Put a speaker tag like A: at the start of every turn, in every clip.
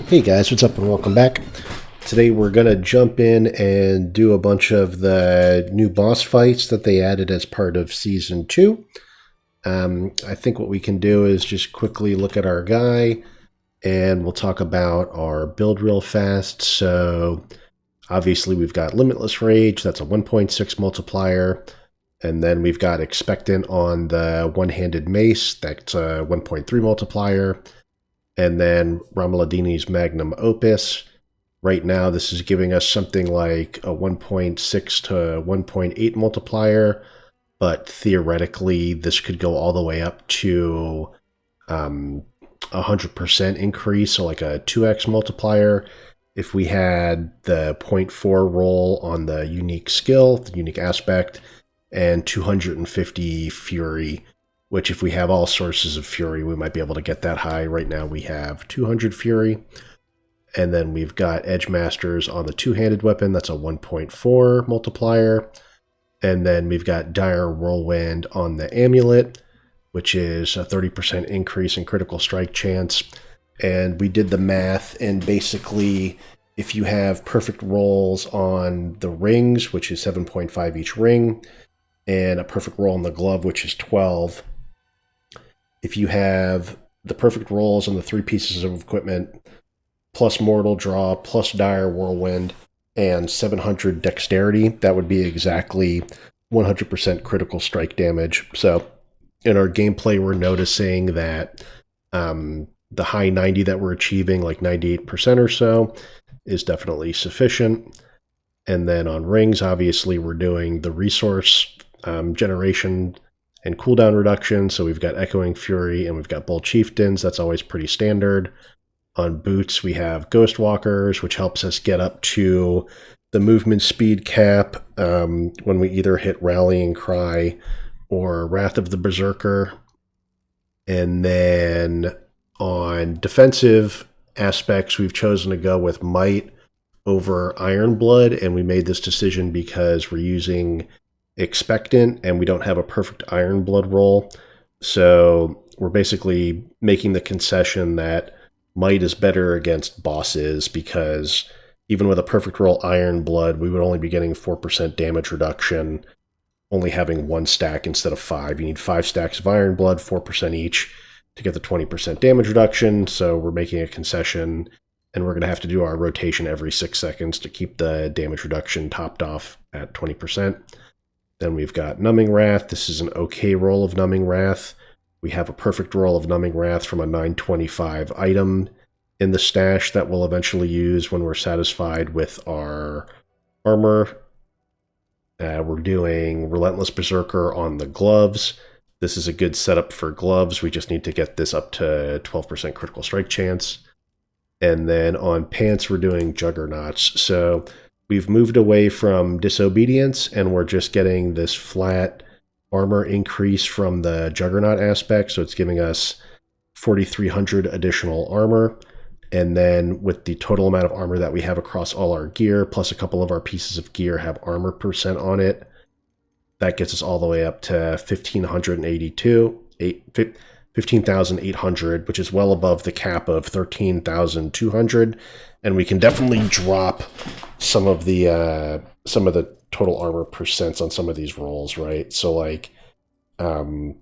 A: Hey guys, what's up and welcome back. Today we're going to jump in and do a bunch of the new boss fights that they added as part of Season 2. I think what we can do is just quickly look at our guy and we'll talk about our build real fast. So obviously we've got Limitless Rage, that's a 1.6 multiplier. And then we've got Expectant on the one-handed mace, that's a 1.3 multiplier. And then Ramaladini's Magnum Opus. Right now, this is giving us something like a 1.6 to 1.8 multiplier, but theoretically, this could go all the way up to 100% increase, so like a 2x multiplier. If we had the 0.4 roll on the unique skill, the unique aspect, and 250 Fury, which if we have all sources of Fury, we might be able to get that high. Right now we have 200 Fury. And then we've got Edge Masters on the two-handed weapon. That's a 1.4 multiplier. And then we've got Dire Whirlwind on the amulet, which is a 30% increase in critical strike chance. And we did the math, and basically if you have perfect rolls on the rings, which is 7.5 each ring, and a perfect roll on the glove, which is 12, if you have the perfect rolls on the three pieces of equipment, plus Mortal Draw, plus Dire Whirlwind, and 700 Dexterity, that would be exactly 100% critical strike damage. So in our gameplay, we're noticing that the high 90 that we're achieving, like 98% or so, is definitely sufficient. And then on rings, obviously, we're doing the resource generation and cooldown reduction. So we've got Echoing Fury and we've got Bold Chieftains. That's always pretty standard. On boots, we have Ghost Walkers, which helps us get up to the movement speed cap when we either hit Rallying Cry or Wrath of the Berserker. And then on defensive aspects, we've chosen to go with Might over Iron Blood, and we made this decision because we're using Expectant and we don't have a perfect Iron Blood roll. So we're basically making the concession that Might is better against bosses, because even with a perfect roll Iron Blood, we would only be getting 4% damage reduction, only having one stack instead of 5. You need 5 stacks of Iron Blood, 4% each, to get the 20% damage reduction. So we're making a concession, and we're going to have to do our rotation every 6 seconds to keep the damage reduction topped off at 20%. Then we've got Numbing Wrath. This is an okay roll of Numbing Wrath. We have a perfect roll of Numbing Wrath from a 925 item in the stash that we'll eventually use when we're satisfied with our armor. We're doing Relentless Berserker on the gloves. This is a good setup for gloves. We just need to get this up to 12% critical strike chance. And then on pants, we're doing Juggernauts. So we've moved away from Disobedience, and we're just getting this flat armor increase from the Juggernaut aspect. So it's giving us 4,300 additional armor. And then with the total amount of armor that we have across all our gear, plus a couple of our pieces of gear have armor percent on it, that gets us all the way up to 15,800, which is well above the cap of 13,200. And we can definitely drop some of the total armor percents on some of these rolls, right? So like, you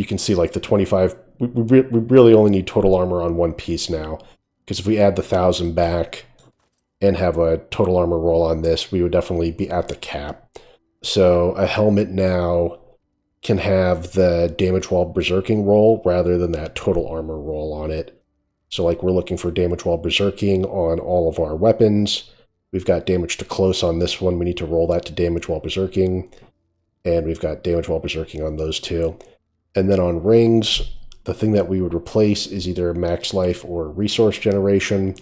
A: can see like the 25. We really only need total armor on one piece now, because if we add the 1,000 back and have a total armor roll on this, we would definitely be at the cap. So a helmet now can have the damage while berserking roll rather than that total armor roll on it. So like, we're looking for damage while berserking on all of our weapons. We've got damage to close on this one. We need to roll that to damage while berserking. And we've got damage while berserking on those two. And then on rings, the thing that we would replace is either max life or resource generation.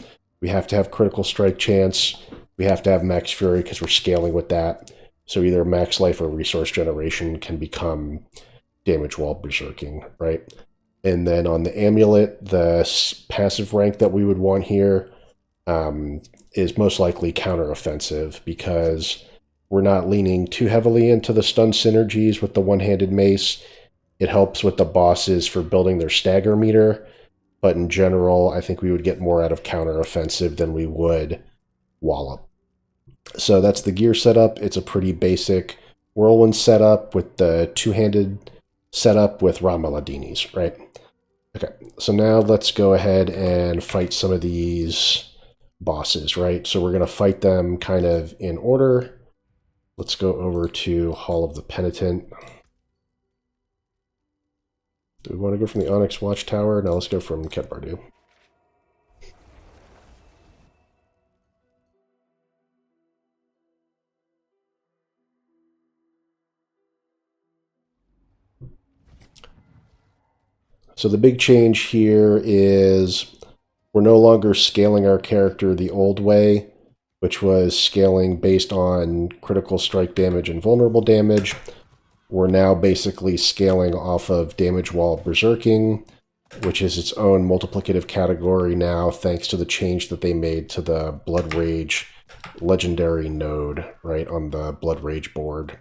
A: We have to have critical strike chance. We have to have max fury because we're scaling with that. So either max life or resource generation can become damage while berserking, right? And then on the amulet, the passive rank that we would want here is most likely counteroffensive, because we're not leaning too heavily into the stun synergies with the one-handed mace. It helps with the bosses for building their stagger meter, but in general, I think we would get more out of counteroffensive than we would wallop. So that's the gear setup. It's a pretty basic Whirlwind setup with the two-handed setup with Ramalladinis, right? Okay, so now let's go ahead and fight some of these bosses, right? So we're going to fight them kind of in order. Let's go over to Hall of the Penitent. Do we want to go from the Onyx Watchtower? No, let's go from Ketbardu. So the big change here is we're no longer scaling our character the old way, which was scaling based on critical strike damage and vulnerable damage. We're now basically scaling off of damage while berserking, which is its own multiplicative category now, thanks to the change that they made to the Blood Rage legendary node, right, on the Blood Rage board.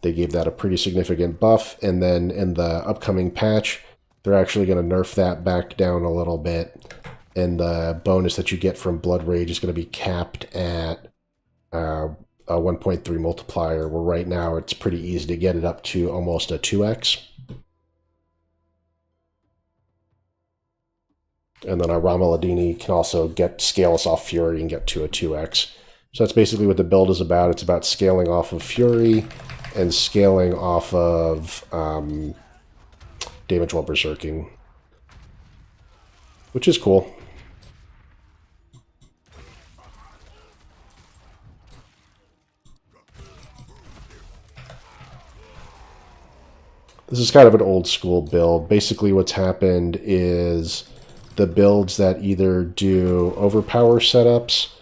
A: They gave that a pretty significant buff, and then in the upcoming patch, they're actually going to nerf that back down a little bit, and the bonus that you get from Blood Rage is going to be capped at a 1.3 multiplier, where right now it's pretty easy to get it up to almost a 2x. And then our Ramallodini can also scale us off Fury and get to a 2x. So that's basically what the build is about. It's about scaling off of Fury and scaling off of damage while berserking, which is cool. This is kind of an old school build. Basically what's happened is the builds that either do overpower setups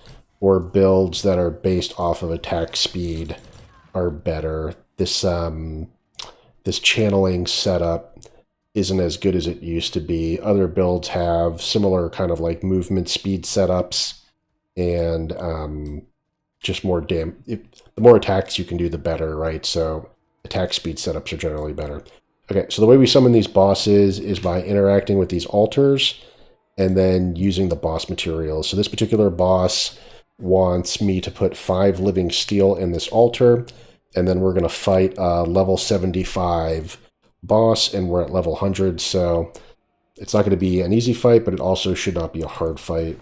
A: or builds that are based off of attack speed are better. This channeling setup isn't as good as it used to be. Other builds have similar kind of like movement speed setups, and just more the more attacks you can do, the better, right? So attack speed setups are generally better. Okay, so the way we summon these bosses is by interacting with these altars and then using the boss materials. So this particular boss wants me to put 5 living steel in this altar, and then we're going to fight a level 75 boss, and we're at level 100, so it's not going to be an easy fight, but it also should not be a hard fight.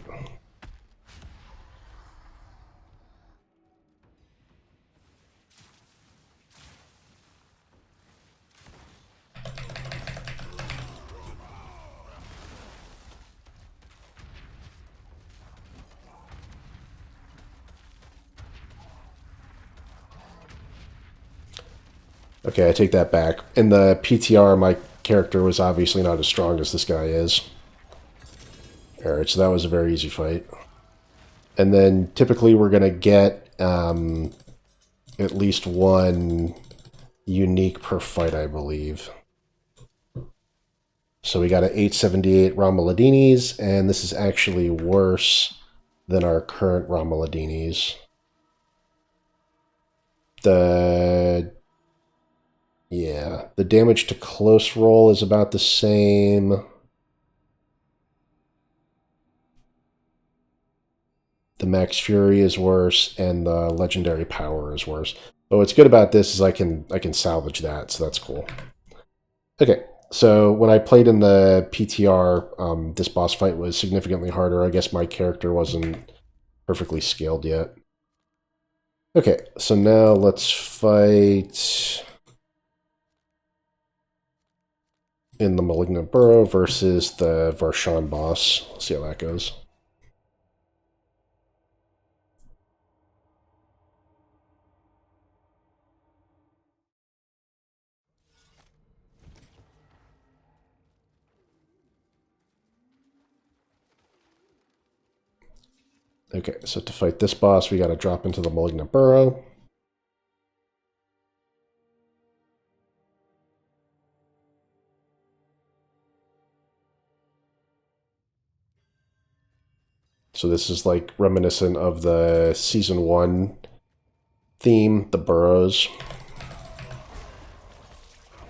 A: Okay, I take that back. In the PTR, my character was obviously not as strong as this guy is. Alright, so that was a very easy fight. And then typically we're going to get at least one unique per fight, I believe. So we got an 878 Ramalladinis, and this is actually worse than our current Ramalladinis. Yeah, the damage to close roll is about the same. The max fury is worse, and the legendary power is worse. But what's good about this is I can salvage that, so that's cool. Okay, so when I played in the PTR, this boss fight was significantly harder. I guess my character wasn't perfectly scaled yet. Okay, so now let's fight in the Malignant Burrow versus the Varshan boss. Let's see how that goes. Okay, so to fight this boss, we got to drop into the Malignant Burrow. So this is like reminiscent of the Season 1 theme, the burrows.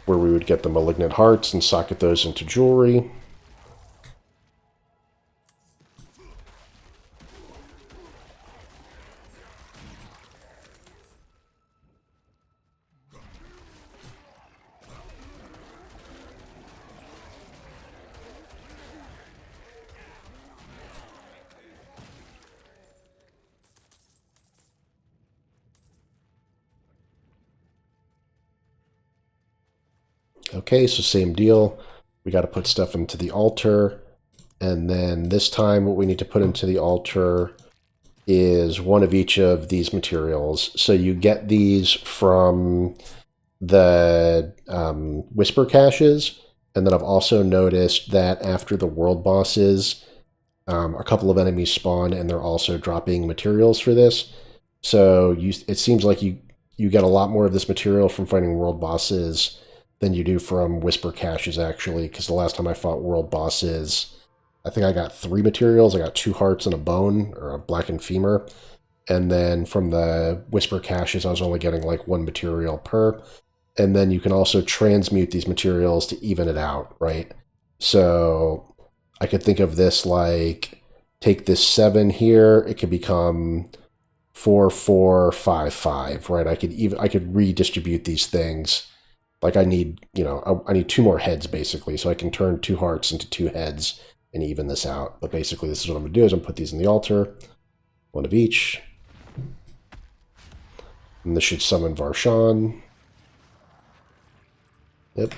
A: where we would get the malignant hearts and socket those into jewelry. Okay, so same deal. We got to put stuff into the altar. And then this time what we need to put into the altar is one of each of these materials. So you get these from the Whisper caches. And then I've also noticed that after the world bosses, a couple of enemies spawn and they're also dropping materials for this. So it seems like you get a lot more of this material from fighting world bosses than you do from Whisper caches, actually, because the last time I fought world bosses, I think I got 3 materials. I got 2 hearts and a bone, or a blackened femur. And then from the Whisper caches, I was only getting like 1 material per. And then you can also transmute these materials to even it out, right? So I could think of this like, take this 7 here, it could become 4, 4, 5, 5, right? I could redistribute these things. Like I need 2 more heads basically, so I can turn 2 hearts into 2 heads and even this out. But basically this is what I'm gonna do, is I'm gonna put these in the altar, 1 of each. And this should summon Varshan. Yep.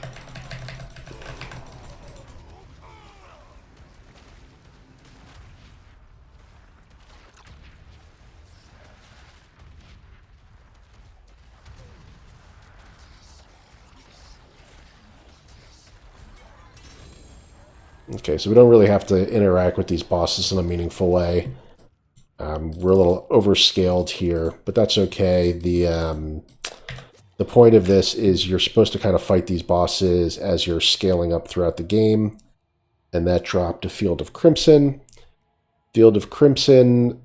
A: Okay, so we don't really have to interact with these bosses in a meaningful way. We're a little overscaled here, but that's okay. The point of this is you're supposed to kind of fight these bosses as you're scaling up throughout the game. And that dropped a Field of Crimson. Field of Crimson,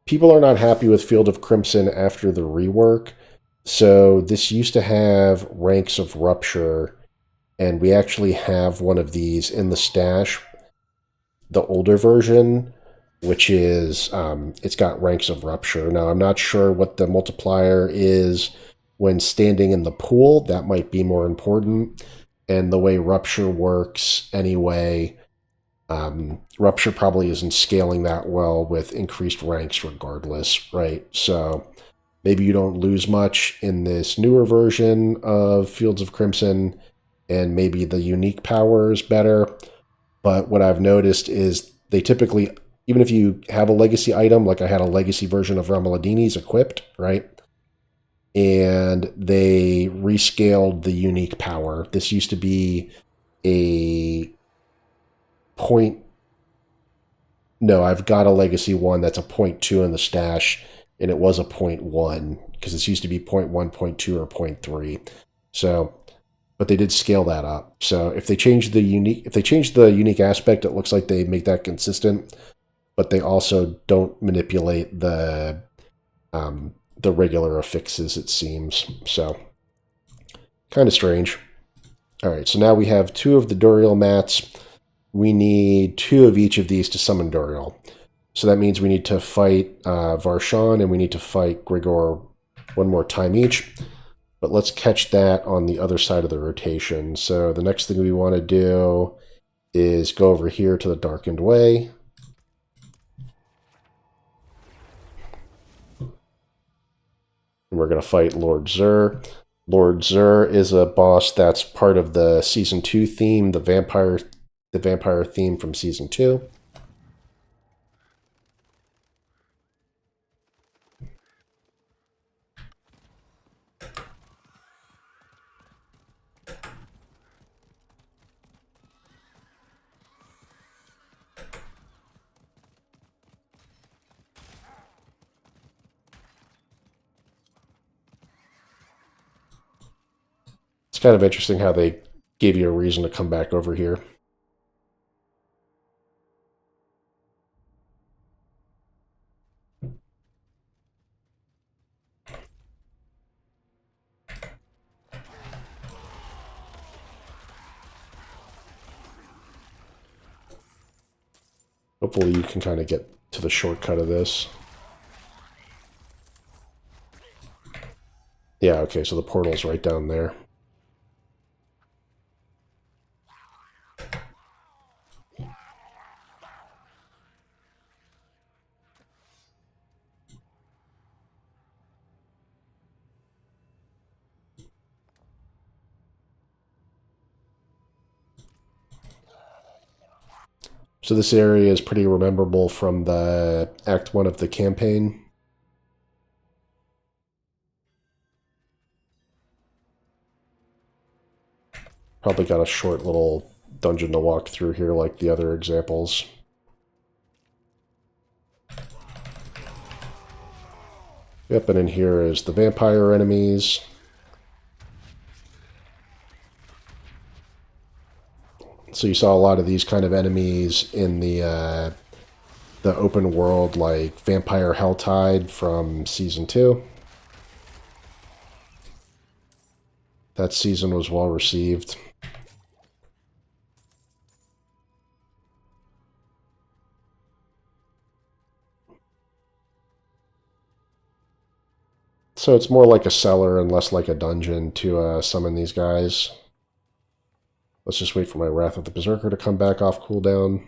A: people are not happy with Field of Crimson after the rework. So this used to have Ranks of Rupture, and we actually have one of these in the stash, the older version, which is, it's got Ranks of Rupture. Now, I'm not sure what the multiplier is when standing in the pool. That might be more important. And the way Rupture works anyway, Rupture probably isn't scaling that well with increased ranks regardless, right? So maybe you don't lose much in this newer version of Fields of Crimson, and maybe the unique power is better. But what I've noticed is they typically, even if you have a legacy item, like I had a legacy version of Ramaladini's equipped, right? And they rescaled the unique power. This used to be a point. No, I've got a legacy one that's a 0.2 in the stash, and it was a 0.1 because this used to be 0.1, 0.2, or 0.3. So, but they did scale that up. So if they change the unique aspect, it looks like they make that consistent, but they also don't manipulate the regular affixes, it seems. So kind of strange. All right, so now we have 2 of the Duriel mats. We need 2 of each of these to summon Duriel. So that means we need to fight Varshan and we need to fight Grigor 1 more time each. But let's catch that on the other side of the rotation. So the next thing we want to do is go over here to the Darkened Way. And we're going to fight Lord Zur. Lord Zur is a boss that's part of the Season 2 theme, the vampire theme from Season 2. It's kind of interesting how they gave you a reason to come back over here. Hopefully you can kind of get to the shortcut of this. Yeah, okay, so the portal's right down there. So this area is pretty rememberable from the Act 1 of the campaign. Probably got a short little dungeon to walk through here like the other examples. Yep, and in here is the vampire enemies. So you saw a lot of these kind of enemies in the open world, like Vampire Helltide from Season 2. That season was well received. So it's more like a cellar and less like a dungeon to summon these guys. Let's just wait for my Wrath of the Berserker to come back off cooldown.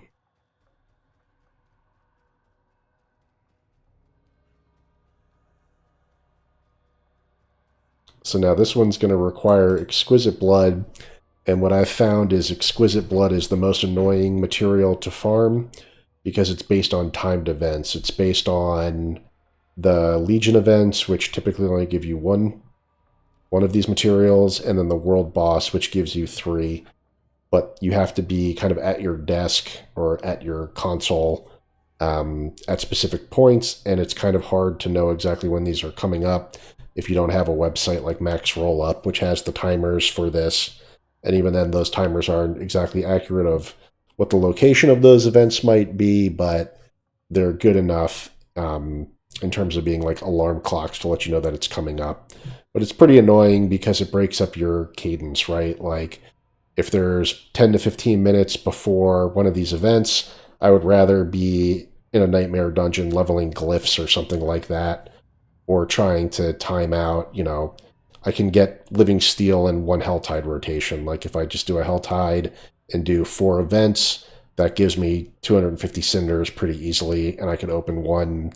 A: So now this one's going to require Exquisite Blood, and what I've found is Exquisite Blood is the most annoying material to farm because it's based on timed events. It's based on the Legion events, which typically only give you one of these materials, and then the World Boss, which gives you 3. But you have to be kind of at your desk or at your console at specific points, and it's kind of hard to know exactly when these are coming up if you don't have a website like Max Rollup, which has the timers for this. And even then, those timers aren't exactly accurate of what the location of those events might be, but they're good enough in terms of being like alarm clocks to let you know that it's coming up. But it's pretty annoying because it breaks up your cadence, right? Like, if there's 10 to 15 minutes before one of these events, I would rather be in a nightmare dungeon leveling glyphs or something like that, or trying to time out, I can get Living Steel in one Helltide rotation. Like if I just do a Helltide and do 4 events, that gives me 250 cinders pretty easily, and I can open one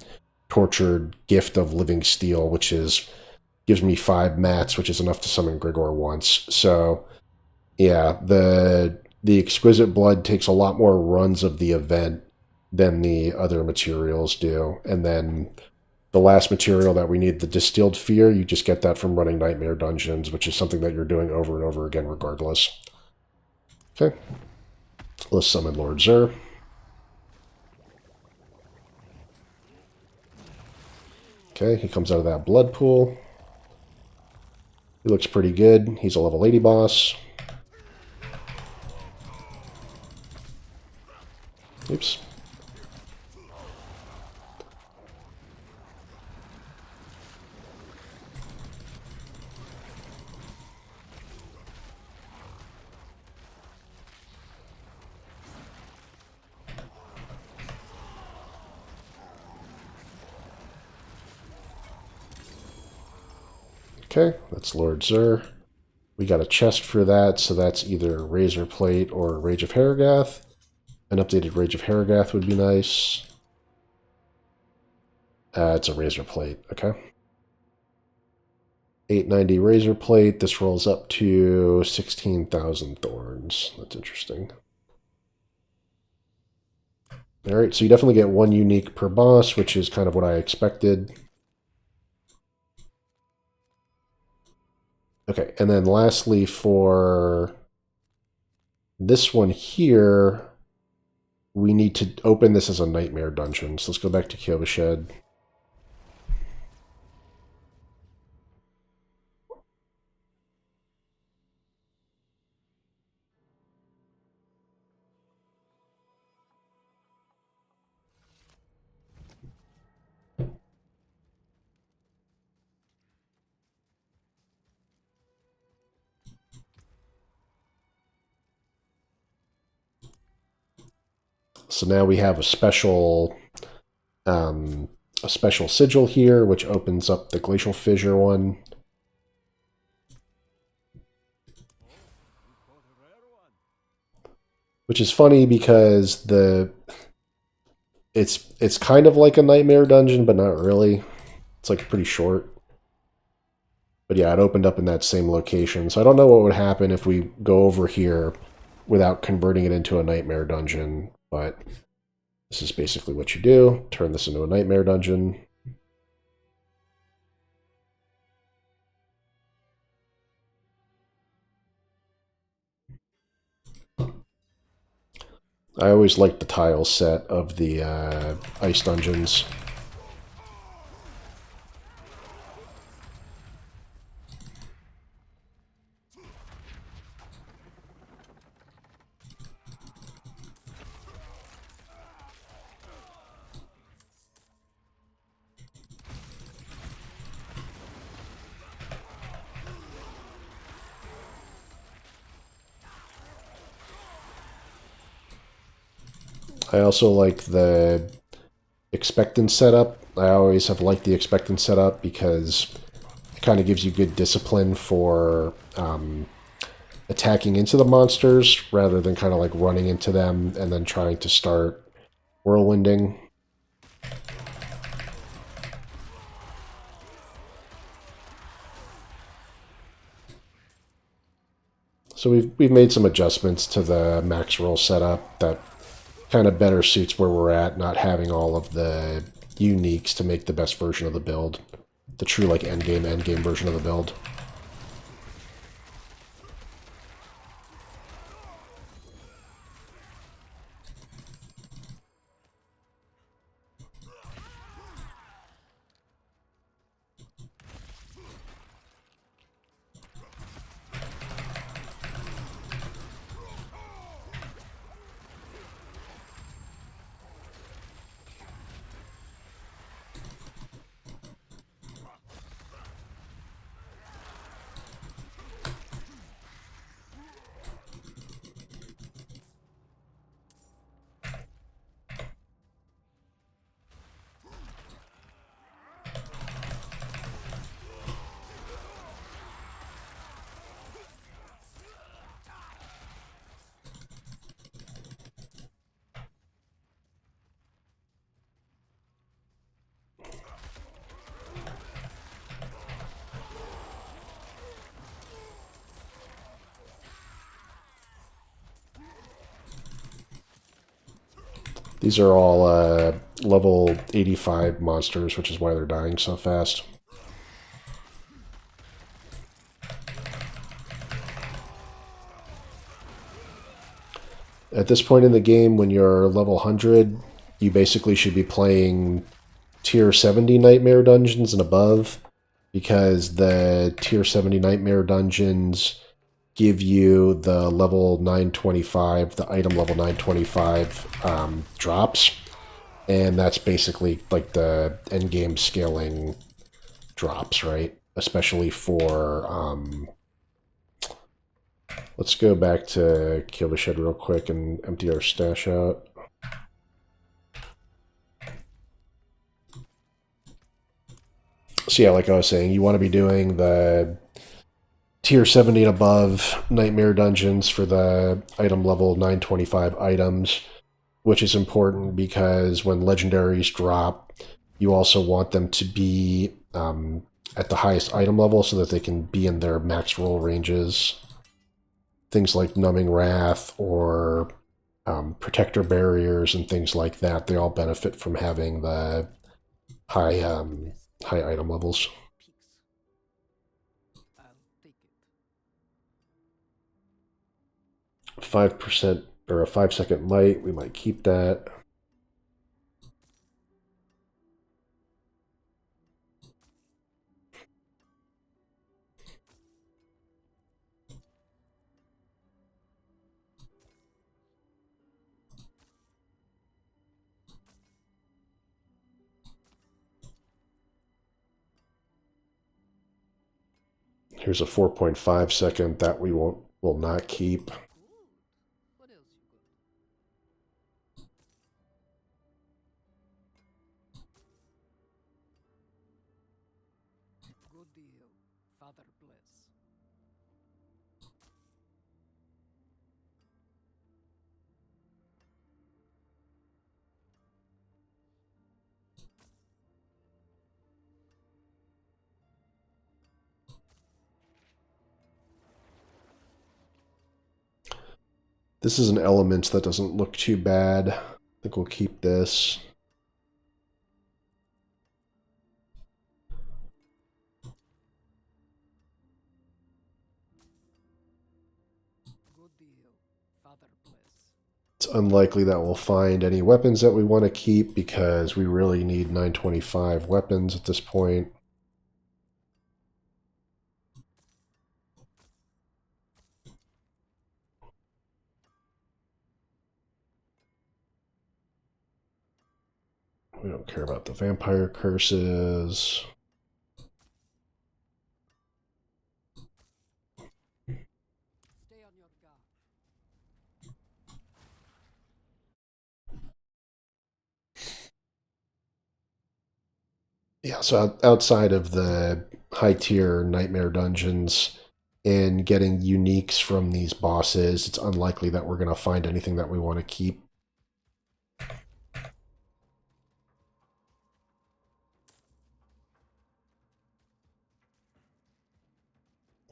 A: Tortured Gift of Living Steel, which gives me 5 mats, which is enough to summon Grigor once. So yeah, the Exquisite Blood takes a lot more runs of the event than the other materials do. And then the last material that we need, the Distilled Fear, you just get that from running Nightmare Dungeons, which is something that you're doing over and over again regardless. Okay. Let's summon Lord Zur. Okay, he comes out of that blood pool. He looks pretty good. He's a level 80 boss. Oops. Okay, that's Lord Zur. We got a chest for that, so that's either Razor Plate or Rage of Harrogath. An updated Rage of Harrogath would be nice. It's a Razor Plate, okay. 890 Razor Plate. This rolls up to 16,000 thorns. That's interesting. Alright, so you definitely get 1 unique per boss, which is kind of what I expected. Okay, and then lastly for this one here, we need to open this as a Nightmare Dungeon. So let's go back to Kiobashed. So now we have a special sigil here, which opens up the Glacial Fissure one. Which is funny because it's kind of like a nightmare dungeon, but not really. It's like pretty short. But yeah, it opened up in that same location. So I don't know what would happen if we go over here without converting it into a nightmare dungeon, but this is basically what you do. Turn this into a nightmare dungeon. I always liked the tile set of the ice dungeons. I also like the expectant setup. I always have liked the expectant setup because it kind of gives you good discipline for attacking into the monsters rather than kind of like running into them and then trying to start whirlwinding. So we've made some adjustments to the max roll setup that kind of better suits where we're at, not having all of the uniques to make the best version of the build. The true like endgame version of the build. These are all level 85 monsters, which is why they're dying so fast. At this point in the game, when you're level 100, you basically should be playing tier 70 nightmare dungeons and above, because the tier 70 nightmare dungeons give you the level 925, the item level 925 drops, and that's basically like the end game scaling drops, right? Especially for let's go back to Kill the Shed real quick and empty our stash out. So yeah, like I was saying, you want to be doing the tier 70 and above nightmare dungeons for the item level 925 items, which is important because when legendaries drop, you also want them to be at the highest item level so that they can be in their max roll ranges. Things like Numbing Wrath or Protector Barriers and things like that, they all benefit from having the high high item levels. 5% or a 5-second might, we might keep that. Here's a 4.5 second that we will not keep.
B: Good deal. Father bless.
A: This is an element that doesn't look too bad. I think we'll keep this.
B: Good deal. Father bless.
A: It's unlikely that we'll find any weapons that we want to keep because we really need 925 weapons at this point. We don't care about the vampire curses.
B: Stay on your guard.
A: Yeah, so outside of the high tier nightmare dungeons and getting uniques from these bosses, it's unlikely that we're going to find anything that we want to keep.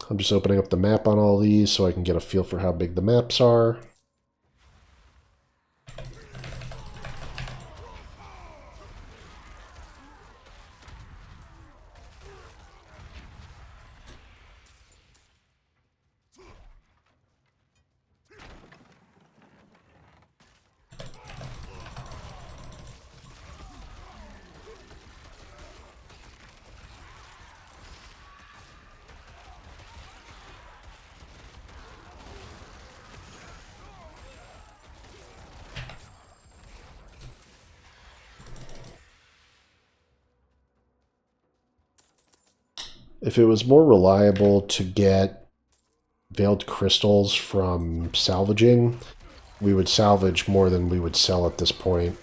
A: I'm just opening up the map on all these so I can get a feel for how big the maps are. If it was more reliable to get veiled crystals from salvaging, we would salvage more than we would sell at this point.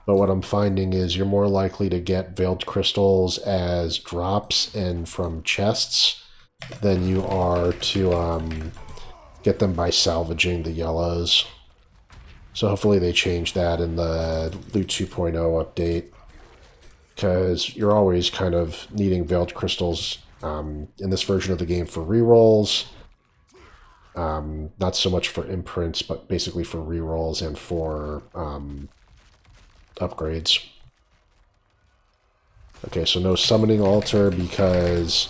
A: But what I'm finding is you're more likely to get veiled crystals as drops and from chests than you are to get them by salvaging the yellows. So hopefully they change that in the Loot 2.0 update, because you're always kind of needing veiled crystals in this version of the game for rerolls. Not so much for imprints, but basically for rerolls and for upgrades. Okay, so no summoning altar because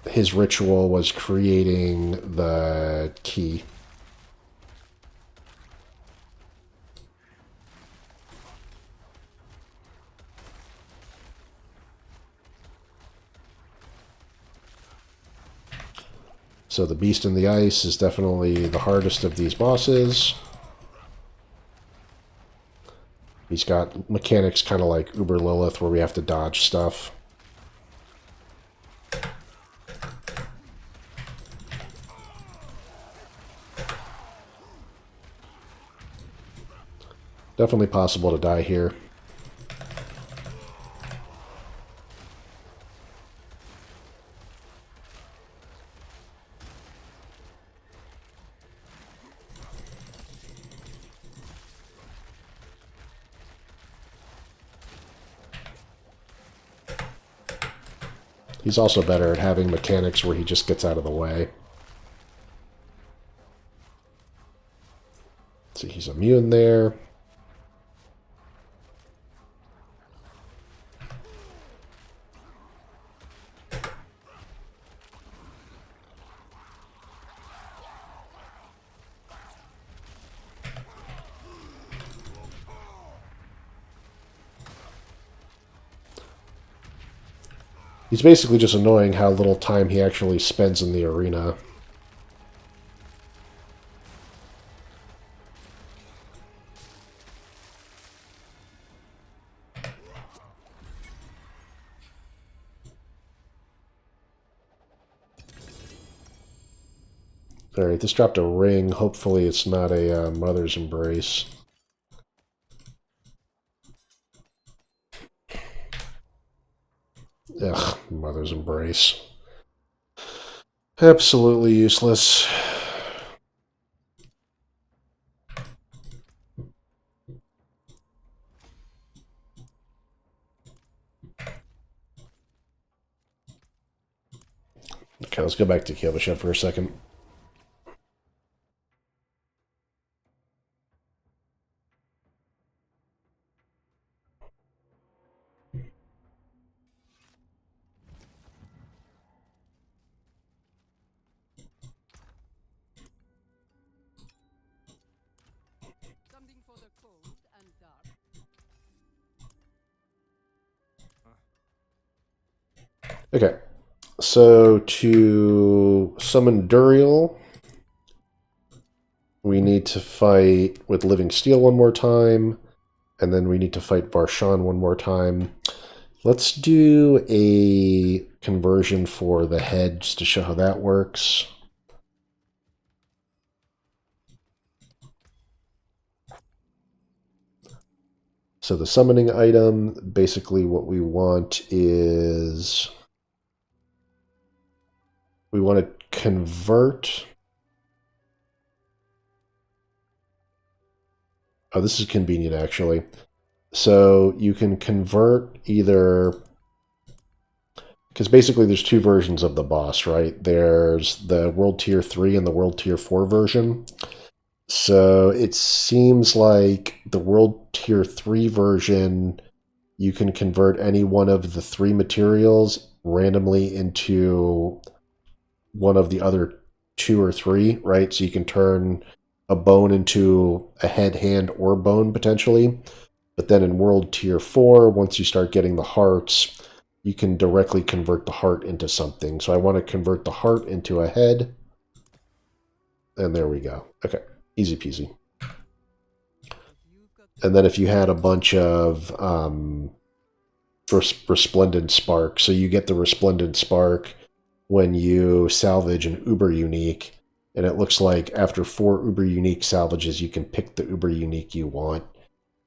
A: his ritual was creating the key. So the Beast in the Ice is definitely the hardest of these bosses. He's got mechanics kind of like Uber Lilith where we have to dodge stuff. Definitely possible to die here. He's also better at having mechanics where he just gets out of the way. See, he's immune there. He's basically just annoying how little time he actually spends in the arena. Alright, this dropped a ring. Hopefully it's not a mother's embrace. Ugh, Mother's Embrace. Absolutely useless. Okay, let's go back to Kyoto for a second.
B: Something for the cold and dark.
A: Okay, so to summon Duriel, we need to fight with Living Steel one more time, and then we need to fight Varshan one more time. Let's do a conversion for the head just to show how that works. So the summoning item, basically what we want is we want to convert. Oh, this is convenient actually. So you can convert either, because basically there's two versions of the boss, right? There's the World Tier 3 and the World Tier 4 version. So it seems like the World Tier 3 version, you can convert any one of the three materials randomly into one of the other two or three, right? So you can turn a bone into a head, hand, or bone potentially. But then in World Tier 4, once you start getting the hearts, you can directly convert the heart into something. So I want to convert the heart into a head. And there we go. Okay, easy peasy. And then if you had a bunch of resplendent spark, so you get the resplendent spark when you salvage an Uber unique, and it looks like after 4 Uber unique salvages, you can pick the Uber unique you want.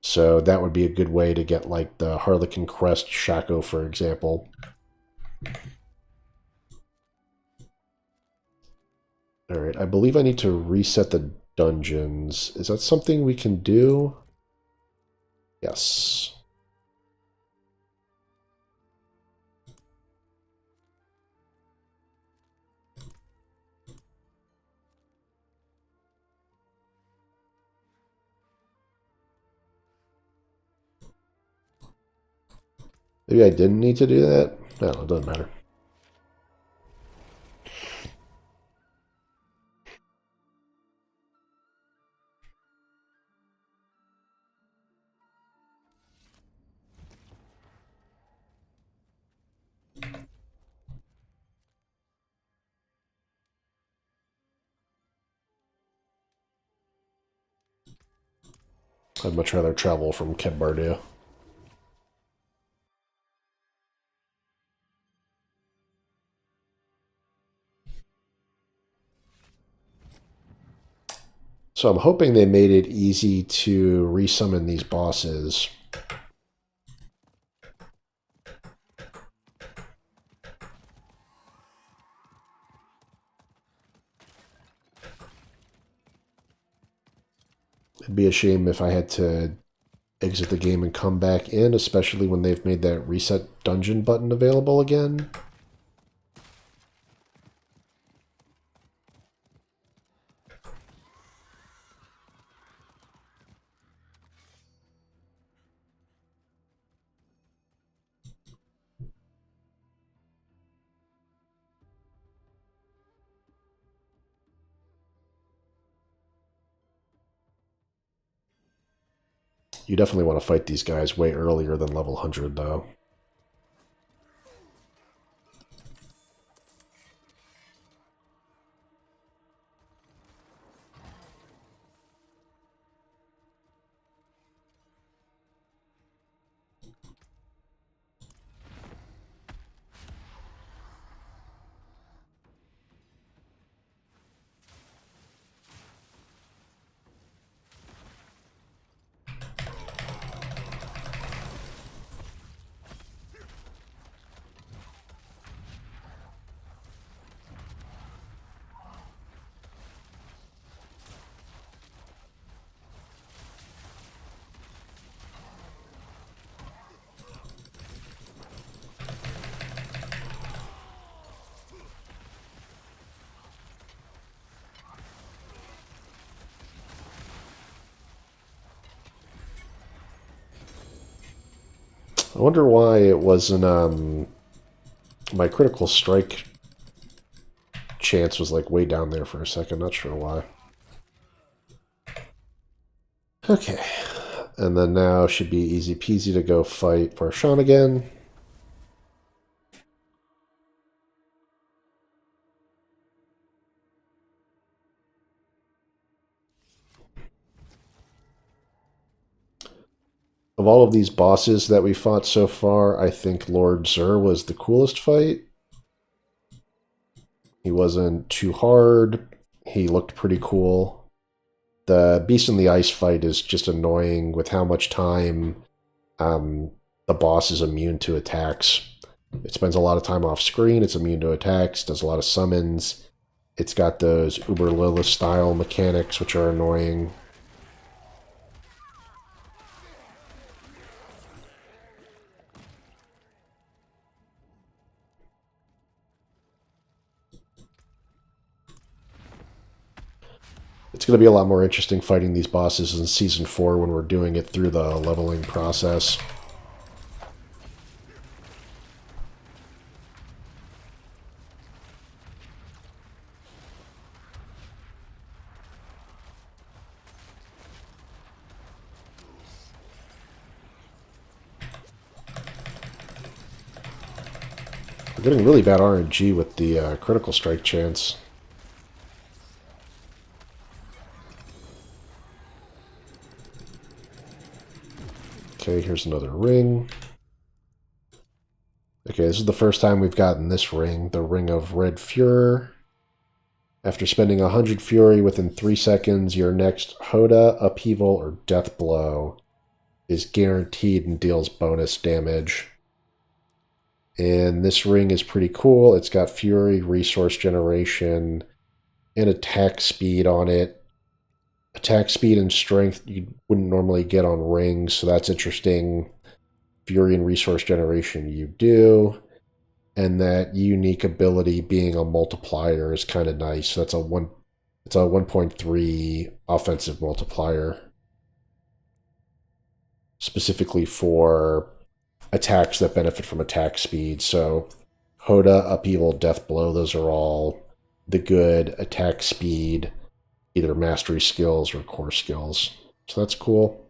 A: So that would be a good way to get like the Harlequin Crest Shaco, for example. Alright, I believe I need to reset the dungeons. Is that something we can do? Yes. Maybe I didn't need to do that? No, it doesn't matter. I'd much rather travel from Kembardia. So I'm hoping they made it easy to resummon these bosses. It'd be a shame if I had to exit the game and come back in, especially when they've made that reset dungeon button available again. You definitely want to fight these guys way earlier than level 100, though. I wonder why it wasn't, my critical strike chance was like way down there for a second. Not sure why. Okay. And then now should be easy peasy to go fight Varshan again. Of all of these bosses that we fought so far, I think Lord Zur was the coolest fight. He wasn't too hard. He looked pretty cool. The Beast in the Ice fight is just annoying with how much time the boss is immune to attacks. It spends a lot of time off screen. It's immune to attacks. Does a lot of summons. It's got those Uber Lilith style mechanics, which are annoying. It's going to be a lot more interesting fighting these bosses in Season 4 when we're doing it through the leveling process. We're getting really bad RNG with the critical strike chance. Okay, here's another ring. Okay, this is the first time we've gotten this ring, the Ring of Red Fury. After spending 100 Fury within 3 seconds, your next Hoda, Upheaval, or Death Blow is guaranteed and deals bonus damage. And this ring is pretty cool. It's got Fury, Resource Generation, and attack speed on it. Attack speed and strength you wouldn't normally get on rings, so that's interesting. Fury and Resource Generation you do. And that unique ability being a multiplier is kind of nice. So it's a 1.3 offensive multiplier. Specifically for attacks that benefit from attack speed. So Hoda, Upheaval, Death Blow, those are all the good attack speed, either mastery skills or core skills. So that's cool.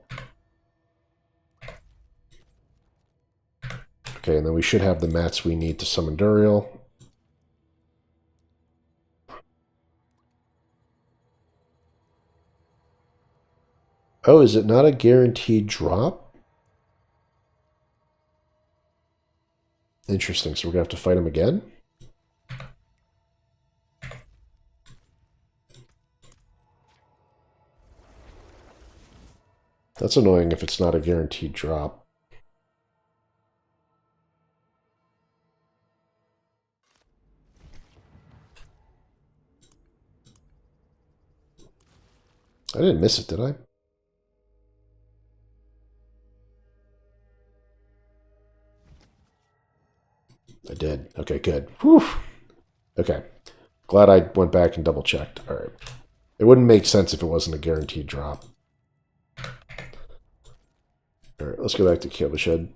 A: Okay, and then we should have the mats we need to summon Duriel. Oh, is it not a guaranteed drop? Interesting, so we're going to have to fight him again? That's annoying if it's not a guaranteed drop. I didn't miss it, did I? I did. Okay, good. Whew. Okay. Glad I went back and double checked. All right. It wouldn't make sense if it wasn't a guaranteed drop. All right, let's go back to Kilbashed.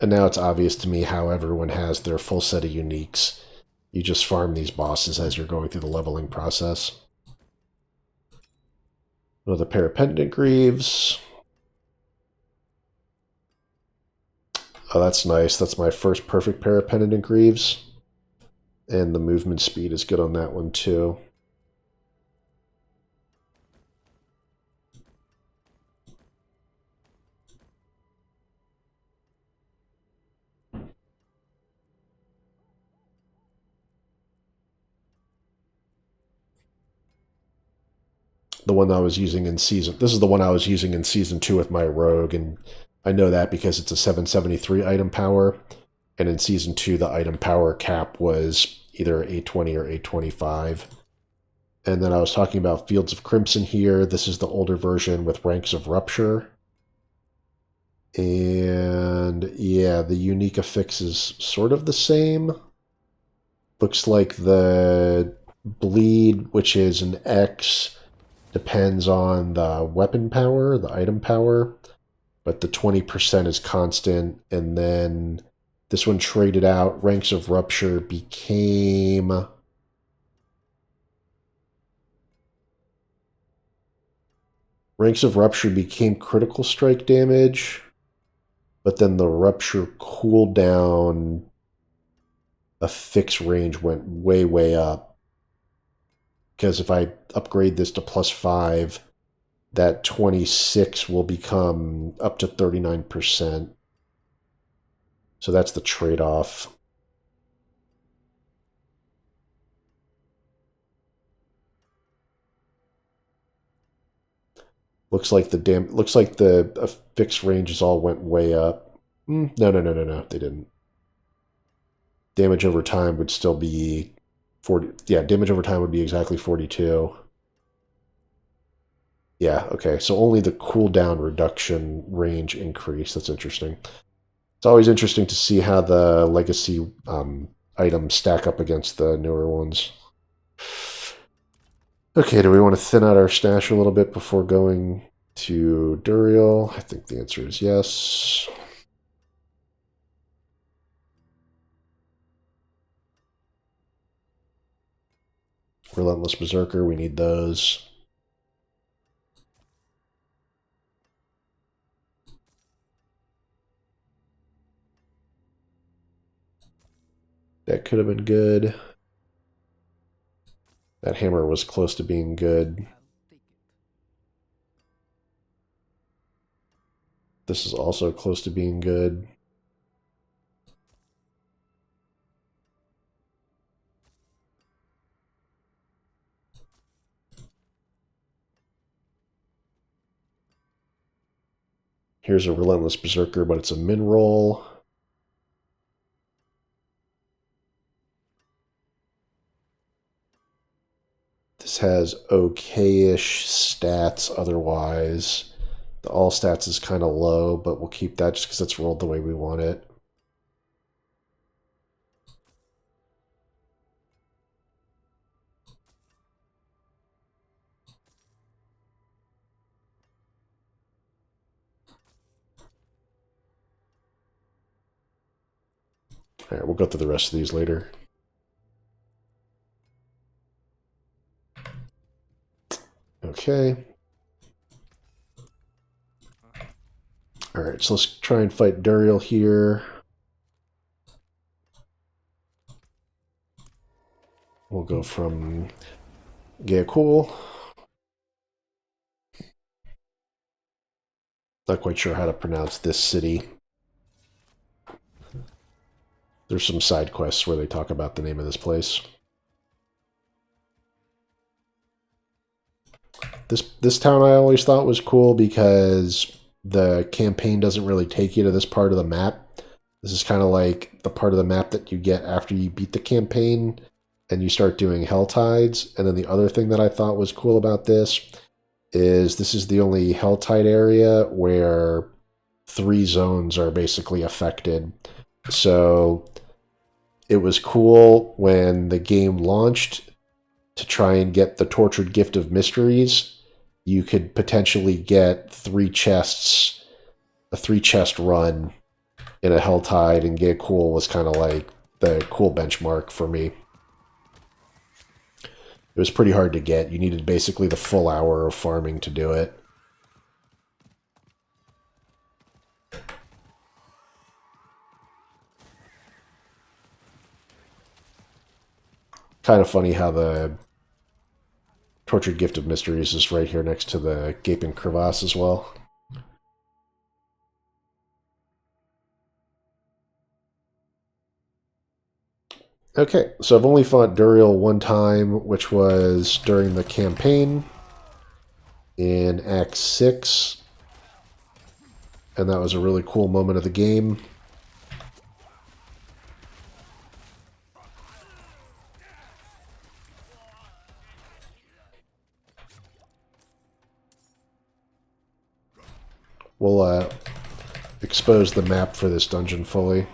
A: And now it's obvious to me how everyone has their full set of uniques. You just farm these bosses as you're going through the leveling process. Another pair of Pendant Greaves. Oh, that's nice. That's my first perfect pair of Pendant Greaves. And the movement speed is good on that one too. The one I was using in this is the one I was using in season 2 with my rogue, and I know that because it's a 773 item power, and in season 2 the item power cap was either 820 or 825. And then I was talking about Fields of Crimson here. This is the older version with Ranks of Rupture. And yeah, the unique affix is sort of the same. Looks like the bleed, which is an X, depends on the weapon power, the item power, but the 20% is constant. And then this one traded out. Ranks of Rupture became... Ranks of Rupture became critical strike damage, but then the Rupture cooldown, a fixed range, went way, way up. Because if I upgrade this to +5, that 26 will become up to 39%. So that's the trade-off. Looks like the fixed ranges all went way up. No, they didn't. Damage over time would still be 40. Yeah, damage over time would be exactly 42. Yeah, okay. So only the cooldown reduction range increase. That's interesting. It's always interesting to see how the legacy items stack up against the newer ones. Okay, do we want to thin out our stash a little bit before going to Duriel? I think the answer is yes. Relentless Berserker, we need those. That could have been good. That hammer was close to being good. This is also close to being good. Here's a Relentless Berserker, but it's a min roll. This has okay-ish stats otherwise. The all stats is kind of low, but we'll keep that just because it's rolled the way we want it. All right, we'll go through the rest of these later. Okay. All right, so let's try and fight Duriel here. We'll go from Gaekul. Not quite sure how to pronounce this city. There's some side quests where they talk about the name of this place. This town I always thought was cool because the campaign doesn't really take you to this part of the map. This is kind of like the part of the map that you get after you beat the campaign and you start doing Hell Tides. And then the other thing that I thought was cool about this is the only Hell Tide area where 3 zones are basically affected. So it was cool when the game launched to try and get the Tortured Gift of Mysteries. You could potentially get 3 chests, a 3-chest run in a Hell Tide, and Gaekul was kind of like the cool benchmark for me. It was pretty hard to get. You needed basically the full hour of farming to do it. Kind of funny how the Tortured Gift of Mysteries is right here next to the Gaping Crevasse as well. Okay, so I've only fought Duriel one time, which was during the campaign in Act 6. And that was a really cool moment of the game. We'll expose the map for this dungeon fully.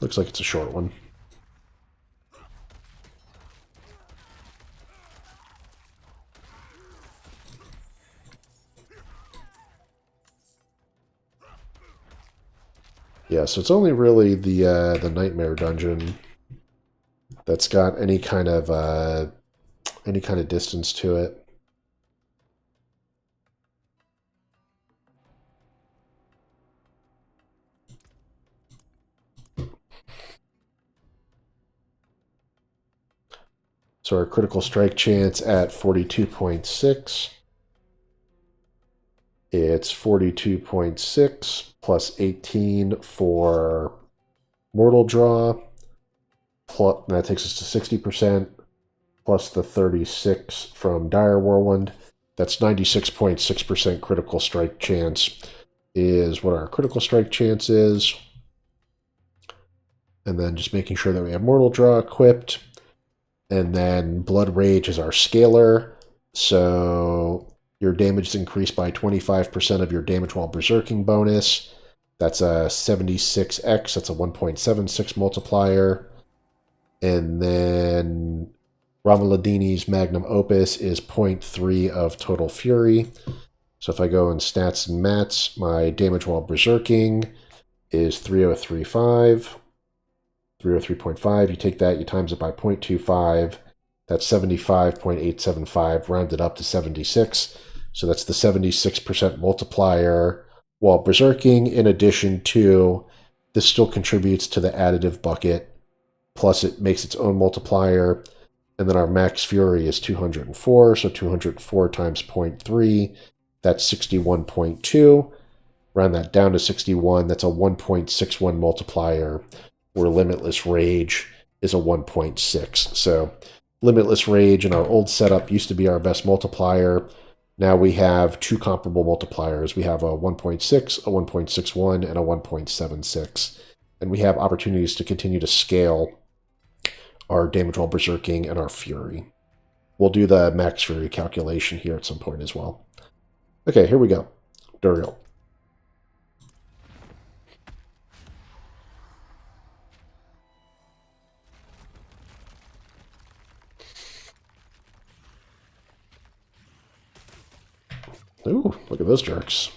A: Looks like it's a short one. Yeah, so it's only really the Nightmare Dungeon that's got any kind of distance to it. So our critical strike chance at 42.6. It's 42.6 plus 18 for Mortal Draw. Plus, that takes us to 60%, plus the 36 from Dire Whirlwind. That's 96.6% critical strike chance is what our critical strike chance is. And then just making sure that we have Mortal Draw equipped. And then Blood Rage is our scaler. So your damage is increased by 25% of your damage while berserking bonus. That's a 76x. That's a 1.76 multiplier. And then Ramaladini's Magnum Opus is 0.3 of Total Fury. So if I go in Stats and Mats, my damage while berserking is 3035. 303.5. You take that, you times it by 0.25. That's 75.875, rounded up to 76. So that's the 76% multiplier while berserking, in addition to this still contributes to the additive bucket, plus it makes its own multiplier. And then our max fury is 204, so 204 times 0.3, that's 61.2. Round that down to 61, that's a 1.61 multiplier, where Limitless Rage is a 1.6. So Limitless Rage in our old setup used to be our best multiplier. Now we have two comparable multipliers. We have a 1.6, a 1.61, and a 1.76. And we have opportunities to continue to scale our damage while berserking and our fury. We'll do the max fury calculation here at some point as well. Okay, here we go. Duriel. Ooh, look at those jerks.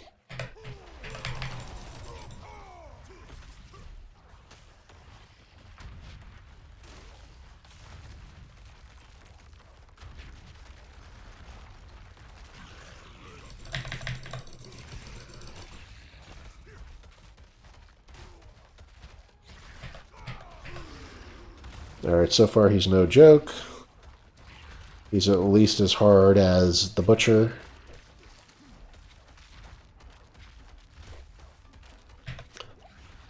A: Alright, so far he's no joke. He's at least as hard as the Butcher.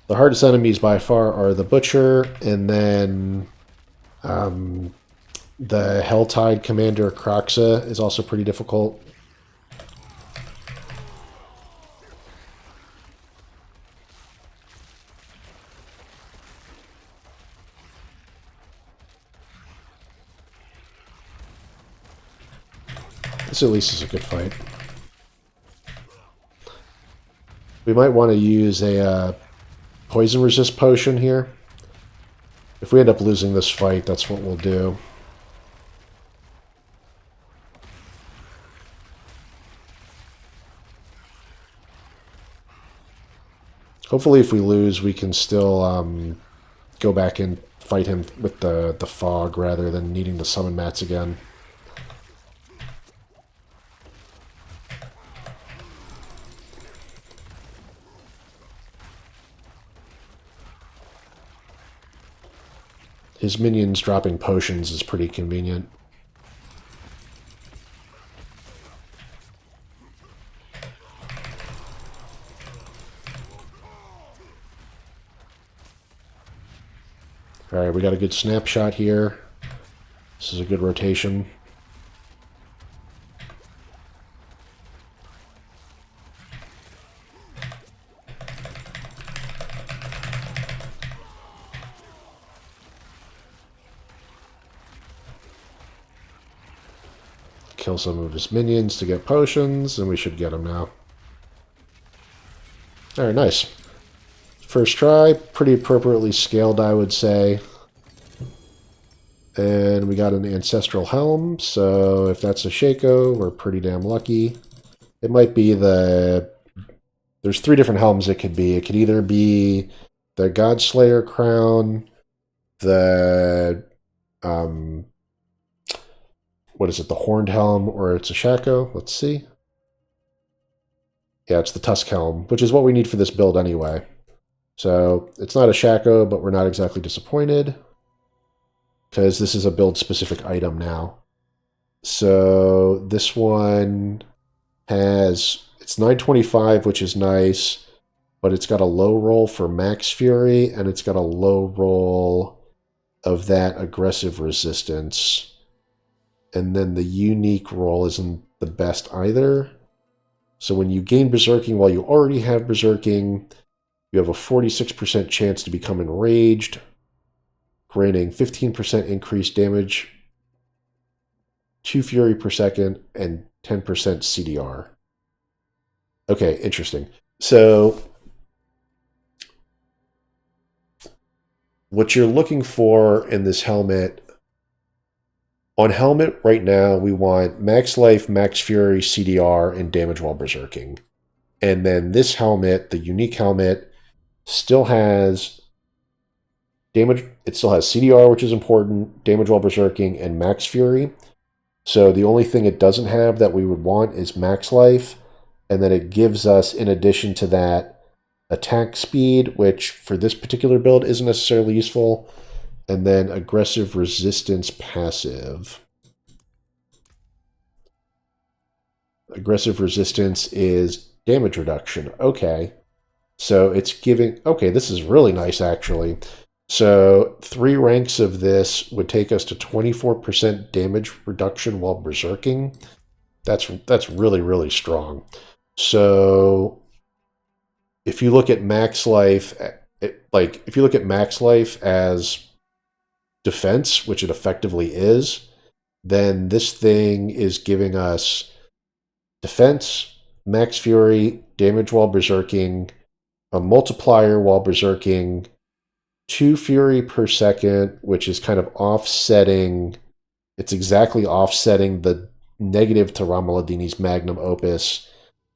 A: The hardest enemies by far are the Butcher, and then the Helltide Commander Croxa is also pretty difficult. This at least is a good fight. We might want to use a poison resist potion here. If we end up losing this fight, that's what we'll do. Hopefully if we lose, we can still go back and fight him with the fog rather than needing to summon mats again. His minions dropping potions is pretty convenient. Alright, we got a good snapshot here. This is a good rotation. Kill some of his minions to get potions, and we should get him now. Alright, nice. First try, pretty appropriately scaled, I would say. And we got an Ancestral Helm, so if that's a Shaco, we're pretty damn lucky. It might be the... There's 3 different helms it could be. It could either be the Godslayer Crown, the... what is it, the Horned Helm, or it's a Shaco? Let's see. Yeah, it's the Tusk Helm, which is what we need for this build anyway. So it's not a Shaco, but we're not exactly disappointed, because this is a build-specific item now. So this one has... It's 925, which is nice, but it's got a low roll for Max Fury, and it's got a low roll of that aggressive resistance. And then the unique roll isn't the best either. So when you gain Berserking while you already have Berserking, you have a 46% chance to become enraged, granting 15% increased damage, 2 Fury per second, and 10% CDR. Okay, interesting. So what you're looking for in this helmet, on helmet right now, we want max life, max fury, CDR, and damage while berserking. And then this helmet, the unique helmet, still has damage. It still has CDR, which is important, damage while berserking, and max fury. So the only thing it doesn't have that we would want is max life. And then it gives us, in addition to that, attack speed, which for this particular build isn't necessarily useful. And then aggressive resistance passive. Aggressive resistance is damage reduction. Okay. So it's giving... Okay, this is really nice, actually. So 3 ranks of this would take us to 24% damage reduction while berserking. That's really, really strong. So if you look at max life, if you look at max life as defense, which it effectively is, then this thing is giving us defense, max fury, damage while berserking, a multiplier while berserking, 2 fury per second, which is kind of offsetting. It's exactly offsetting the negative to Ramaladini's magnum opus,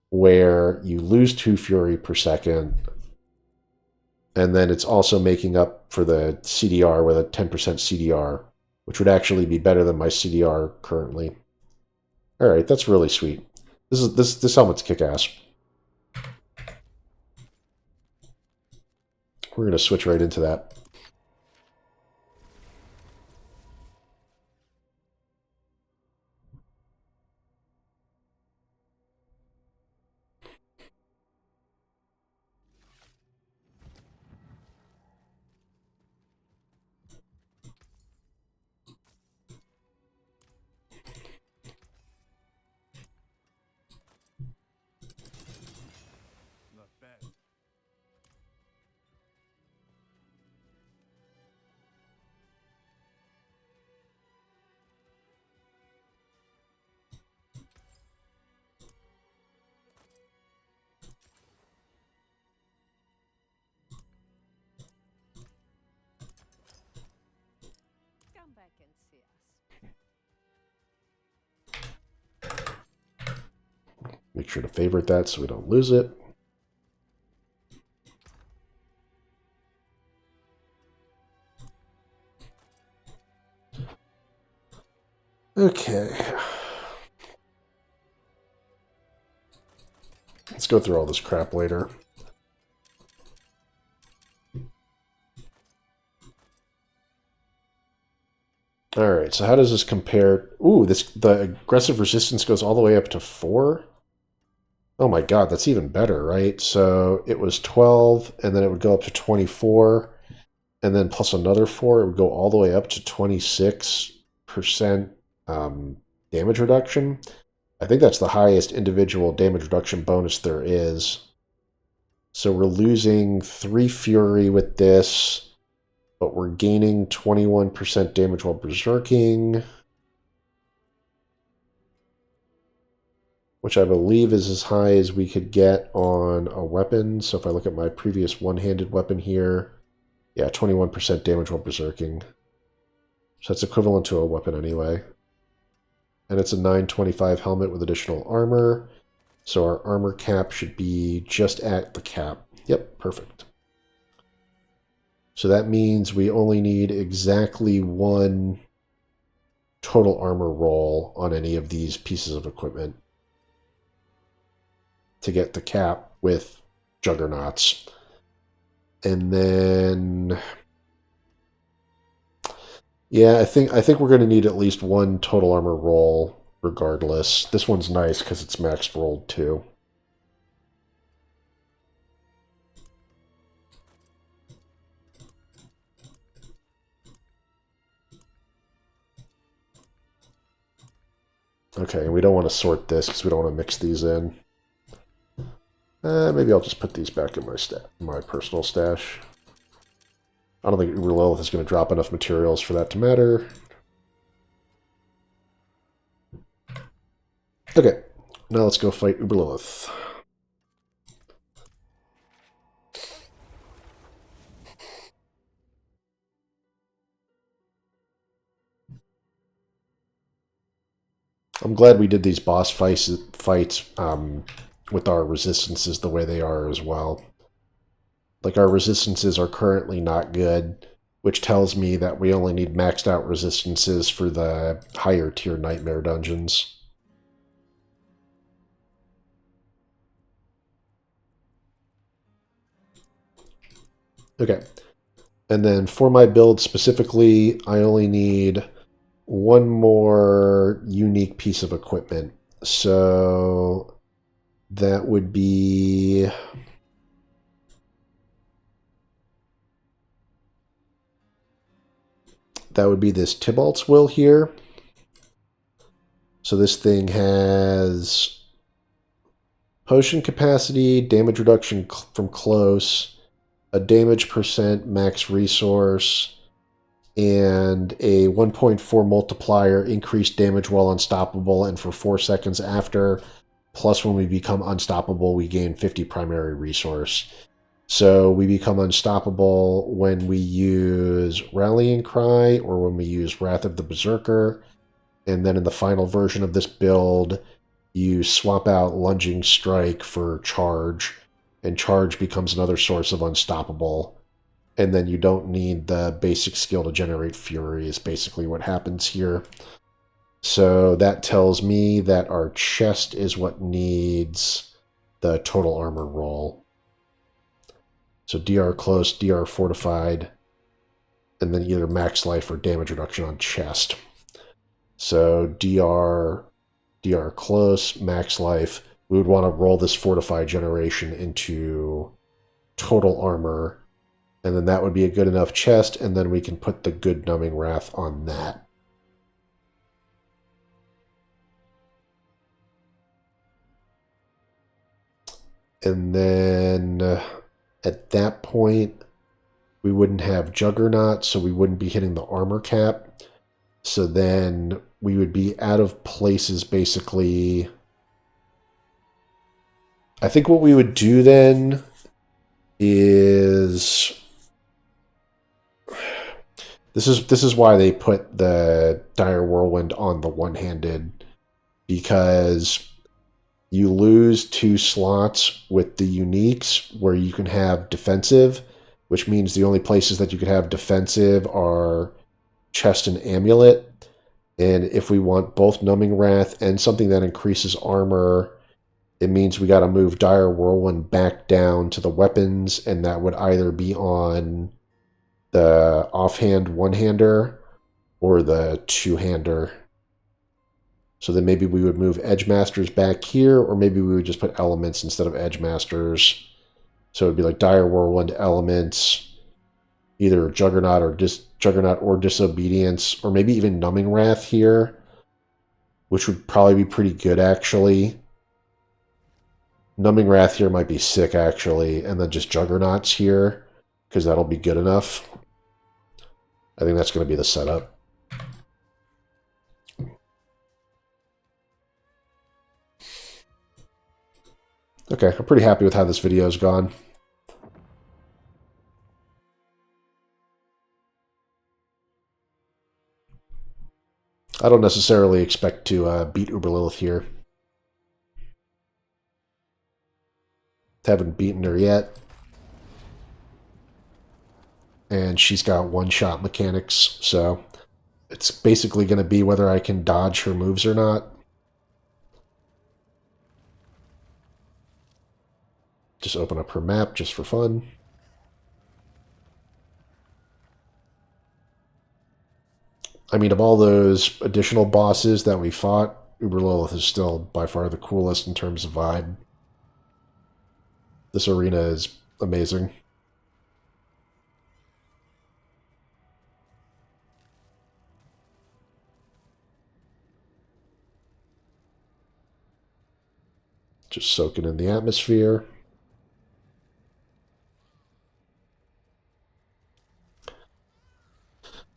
A: where you lose 2 fury per second. And then it's also making up for the CDR with a 10% CDR, which would actually be better than my CDR currently. All right, that's really sweet. This helmet's kick-ass. We're going to switch right into that.
B: Come back and see us.
A: Make sure to favorite that so we don't lose it. Okay. Let's go through all this crap later. Alright, so how does this compare? Ooh, the aggressive resistance goes all the way up to 4? Oh my god, that's even better, right? So it was 12, and then it would go up to 24, and then plus another 4, it would go all the way up to 26% damage reduction. I think that's the highest individual damage reduction bonus there is. So we're losing 3 Fury with this, but we're gaining 21% damage while berserking. which I believe is as high as we could get on a weapon. So if I look at my previous one-handed weapon here, yeah, 21% damage while berserking. So that's equivalent to a weapon anyway. And it's a 925 helmet with additional armor. So our armor cap should be just at the cap. Yep, perfect. So that means we only need exactly one total armor roll on any of these pieces of equipment to get the cap with juggernauts. And then, yeah, I think we're going to need at least one total armor roll regardless. This one's nice because it's maxed rolled too. Okay, we don't want to sort this because we don't want to mix these in. Maybe I'll just put these back in my personal stash. I don't think Uber Lilith is going to drop enough materials for that to matter. Okay, now let's go fight Uber Lilith. I'm glad we did these boss fights with our resistances the way they are as well. Like, our resistances are currently not good, which tells me that we only need maxed out resistances for the higher tier nightmare dungeons. Okay. And then for my build specifically, I only need one more unique piece of equipment. So that would be... that would be this Tybalt's Will here. So this thing has potion capacity, damage reduction from close, a damage percent max resource, and a 1.4 multiplier, increased damage while unstoppable and for 4 seconds after. Plus, when we become unstoppable, we gain 50 primary resource. So we become unstoppable when we use Rallying Cry or when we use Wrath of the Berserker. And then in the final version of this build, you swap out Lunging Strike for Charge, and Charge becomes another source of unstoppable. And then you don't need the basic skill to generate Fury is basically what happens here. So that tells me that our chest is what needs the total armor roll. So DR close, DR fortified, and then either max life or damage reduction on chest. So DR close, max life. We would want to roll this fortified generation into total armor, and then that would be a good enough chest, and then we can put the good numbing wrath on that. And then at that point, we wouldn't have Juggernaut, so we wouldn't be hitting the armor cap. So then we would be out of places, basically. I think what we would do then is... This is why they put the Dire Whirlwind on the one-handed, because you lose 2 slots with the uniques where you can have defensive, which means the only places that you could have defensive are chest and amulet. And if we want both Numbing Wrath and something that increases armor, it means we got to move Dire Whirlwind back down to the weapons, and that would either be on the offhand one-hander or the two-hander. So then maybe we would move Edge Masters back here, or maybe we would just put elements instead of Edge Masters. So it would be like Dire Whirlwind elements, either Juggernaut or Disobedience, or maybe even Numbing Wrath here, which would probably be pretty good actually. Numbing Wrath here might be sick actually, and then just Juggernauts here, because that'll be good enough. I think that's going to be the setup. Okay, I'm pretty happy with how this video's gone. I don't necessarily expect to beat Uber Lilith here. Haven't beaten her yet. And she's got one-shot mechanics, so it's basically going to be whether I can dodge her moves or not. Just open up her map just for fun. I mean, of all those additional bosses that we fought, Uber Lilith is still by far the coolest in terms of vibe. This arena is amazing. Just soaking in the atmosphere.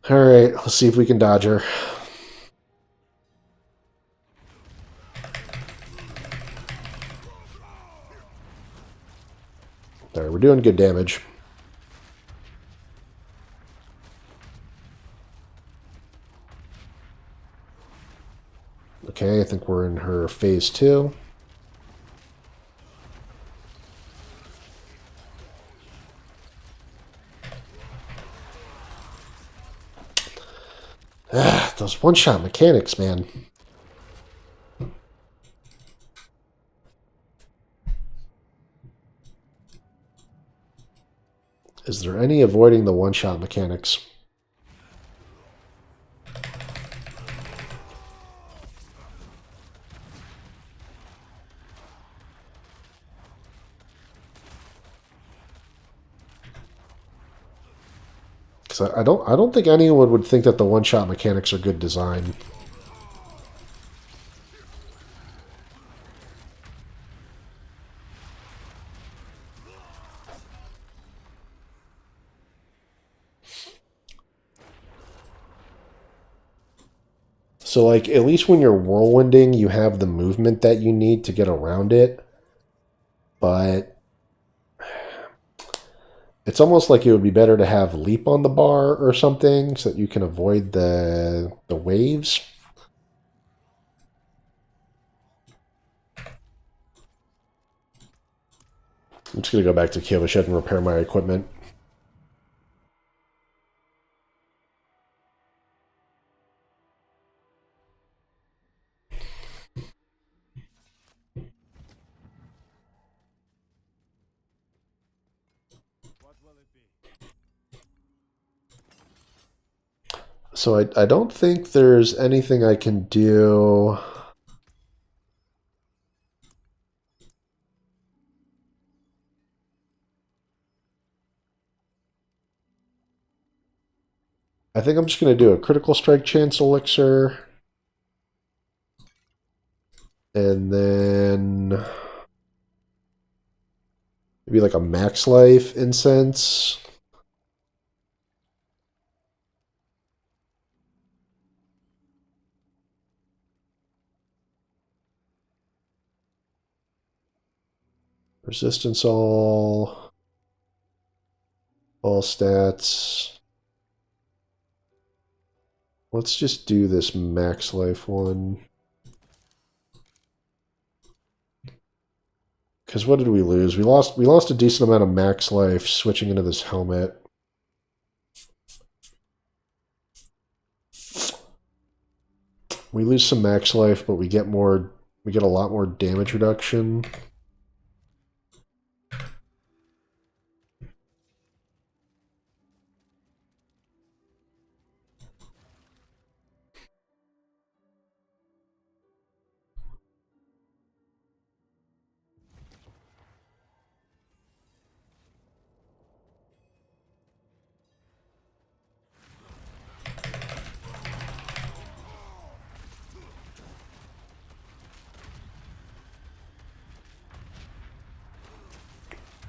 A: Alright, let's see if we can dodge her. There, we're doing good damage. Okay, I think we're in her phase 2. Ah, those one-shot mechanics, man. Is there any avoiding the one-shot mechanics? Because I don't think anyone would think that the one-shot mechanics are good design. So, like, at least when you're whirlwinding, you have the movement that you need to get around it. But it's almost like it would be better to have leap on the bar or something so that you can avoid the waves. I'm just going to go back to Kyoto and repair my equipment. So I don't think there's anything I can do. I think I'm just going to do a critical strike chance elixir. And then maybe like a max life incense. Resistance all stats. Let's just do this max life one. Because what did we lose? We lost a decent amount of max life switching into this helmet. We lose some max life, but we get a lot more damage reduction.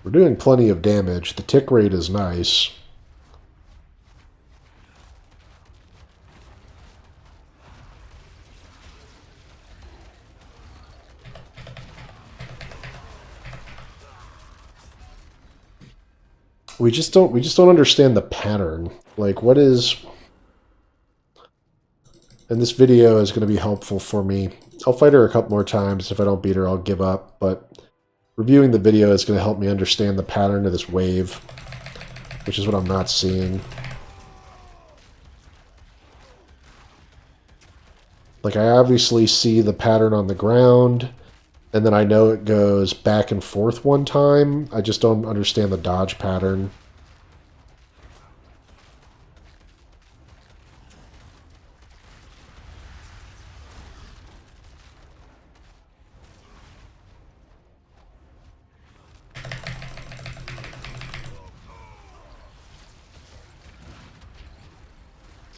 A: We're doing plenty of damage. The tick rate is nice. we just don't understand the pattern. Like, what is... And this video is going to be helpful for me. I'll fight her a couple more times. If I don't beat her, I'll give up. But reviewing the video is going to help me understand the pattern of this wave, which is what I'm not seeing. Like, I obviously see the pattern on the ground, and then I know it goes back and forth one time. I just don't understand the dodge pattern.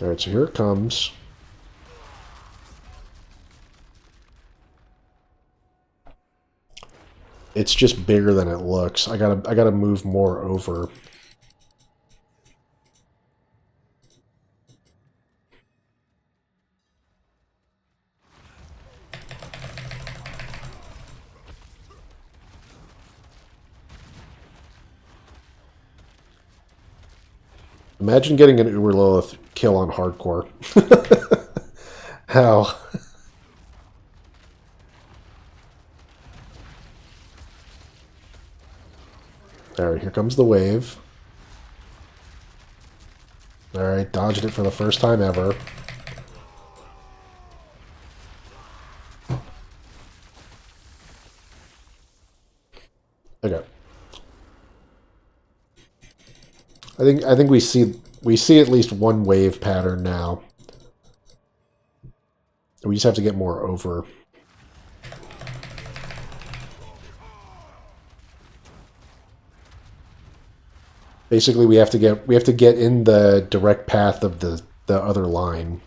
A: Alright, so here it comes. It's just bigger than it looks. I gotta move more over. Imagine getting an Uber Lilith kill on hardcore. How? Alright, here comes the wave. Alright, dodged it for the first time ever. Okay. I think we see at least one wave pattern now. We just have to get more over. Basically, we have to get in the direct path of the other line.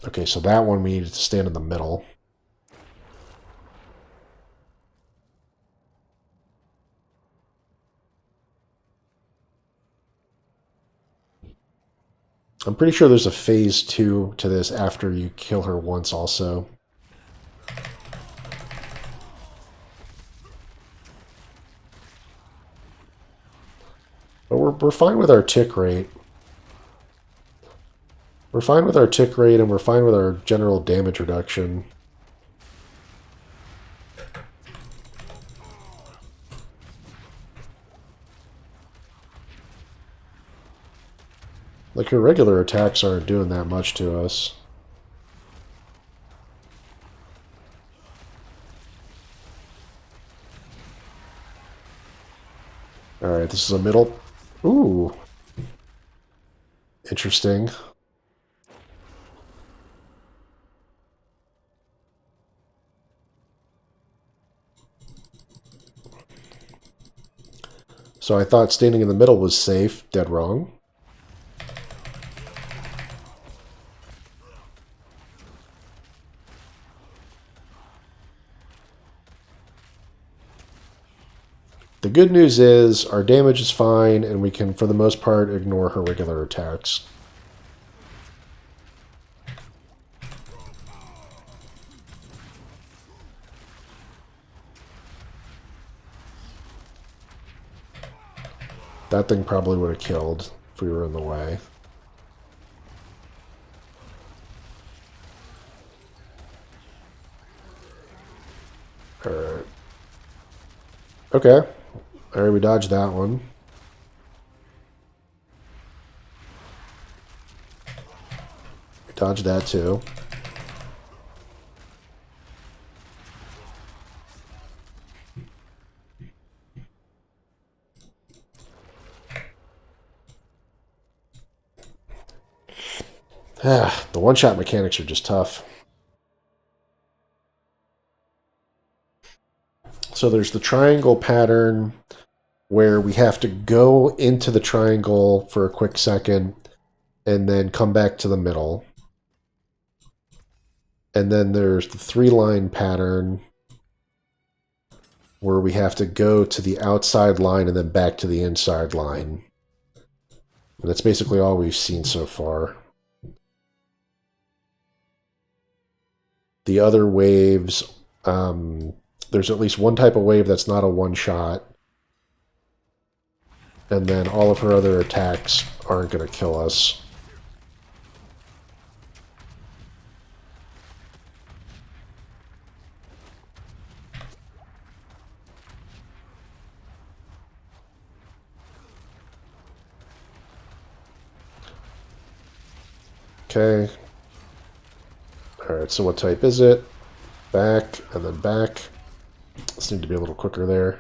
A: Okay, so that one we needed to stand in the middle. I'm pretty sure there's a phase 2 to this after you kill her once also. But we're fine with our tick rate. We're fine with our tick rate, and we're fine with our general damage reduction. Like, her regular attacks aren't doing that much to us. Alright, this is a middle... Ooh. Interesting. So I thought standing in the middle was safe. Dead wrong. The good news is our damage is fine, and we can, for the most part, ignore her regular attacks. That thing probably would have killed if we were in the way. Alright. Okay. Alright, we dodged that one. We dodged that too. The one-shot mechanics are just tough. So there's the triangle pattern where we have to go into the triangle for a quick second and then come back to the middle. And then there's the 3-line pattern where we have to go to the outside line and then back to the inside line. And that's basically all we've seen so far. The other waves, there's at least one type of wave that's not a one-shot. And then all of her other attacks aren't going to kill us. Okay. Alright, so what type is it? Back, and then back. This need to be a little quicker there.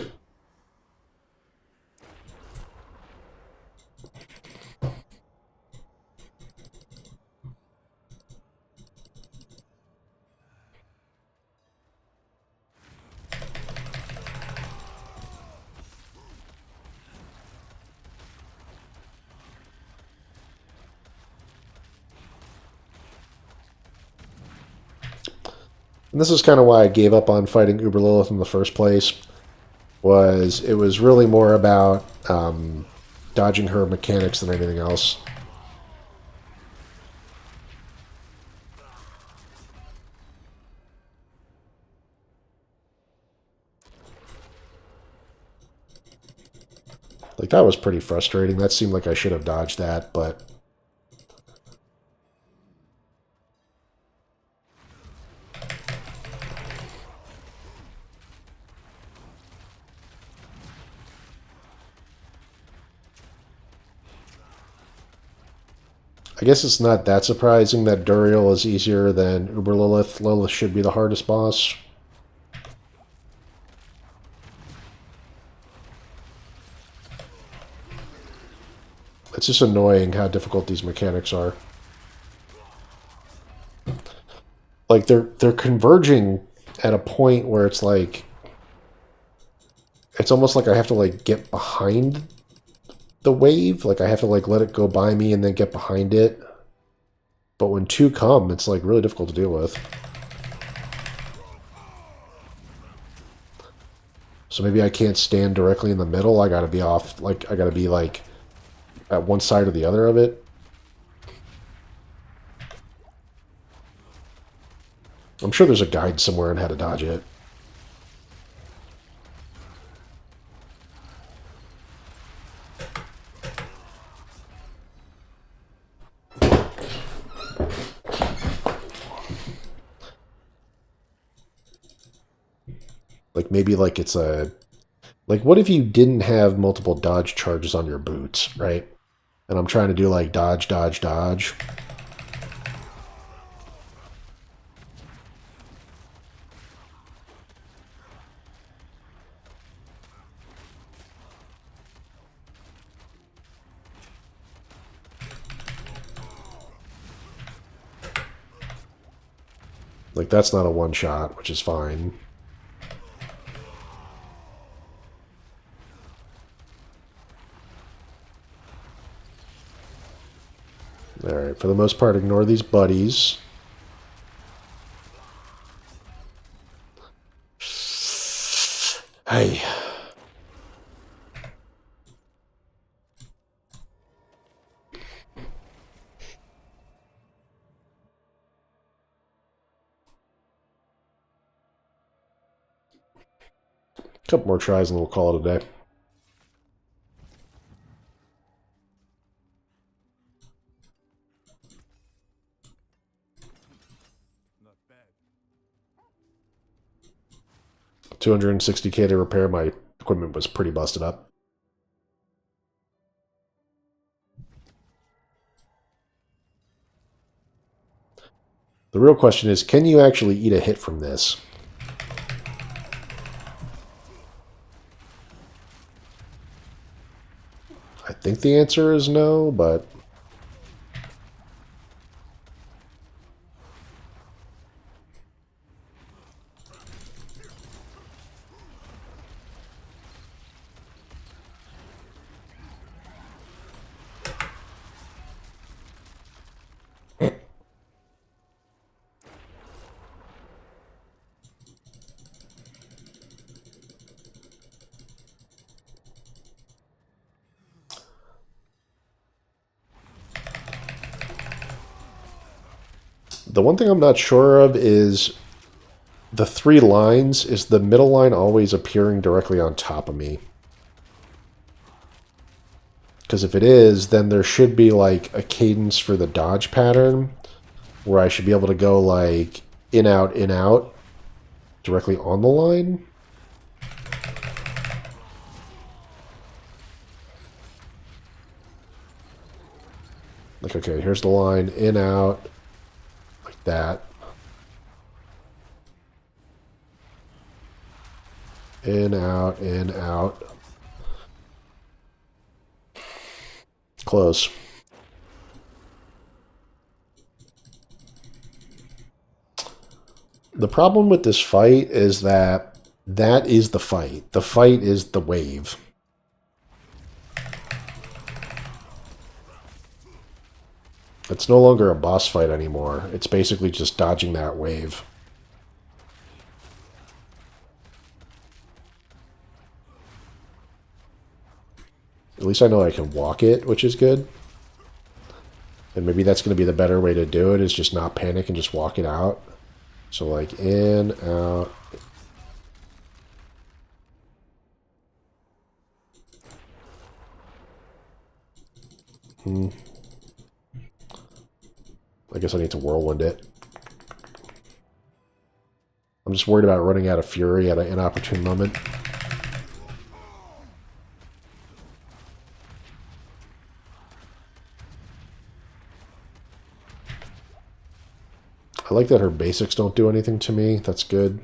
A: And this is kind of why I gave up on fighting Uber Lilith in the first place. It was really more about dodging her mechanics than anything else. Like, that was pretty frustrating. That seemed like I should have dodged that, but... I guess it's not that surprising that Duriel is easier than Uber Lilith. Lilith should be the hardest boss. It's just annoying how difficult these mechanics are. Like, they're converging at a point where it's like... It's almost like I have to, like, get behind the wave. Like, I have to, like, let it go by me and then get behind it. But when two come, it's, like, really difficult to deal with. So maybe I can't stand directly in the middle. I gotta be off, like, I gotta be, like, at one side or the other of it. I'm sure there's a guide somewhere on how to dodge it. Like, maybe, like, it's a... Like, what if you didn't have multiple dodge charges on your boots, right? And I'm trying to do, like, dodge, dodge, dodge. Like, that's not a one-shot, which is fine. Alright, for the most part, ignore these buddies. Hey. A couple more tries and we'll call it a day.
C: Not bad.
A: 260k to repair. My equipment was pretty busted up. The real question is, can you actually eat a hit from this? I think the answer is no, but... The one thing I'm not sure of is the 3 lines. Is the middle line always appearing directly on top of me? Because if it is, then there should be like a cadence for the dodge pattern where I should be able to go like in, out, directly on the line. Like, okay, here's the line, in, out, like that. In, out, in, out. Close. The problem with this fight is that is the fight. The fight is the wave. It's no longer a boss fight anymore. It's basically just dodging that wave. At least I know I can walk it, which is good. And maybe that's going to be the better way to do it, is just not panic and just walk it out. So like in, out. I guess I need to whirlwind it. I'm just worried about running out of fury at an inopportune moment. I like that her basics don't do anything to me. That's good.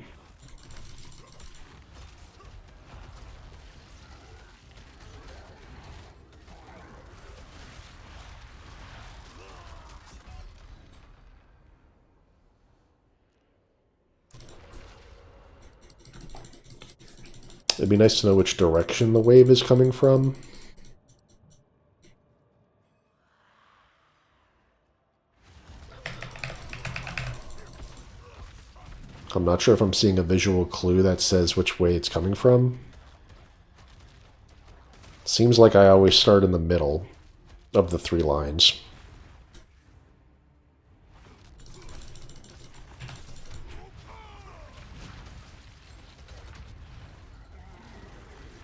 A: It'd be nice to know which direction the wave is coming from. I'm not sure if I'm seeing a visual clue that says which way it's coming from. Seems like I always start in the middle of the 3 lines.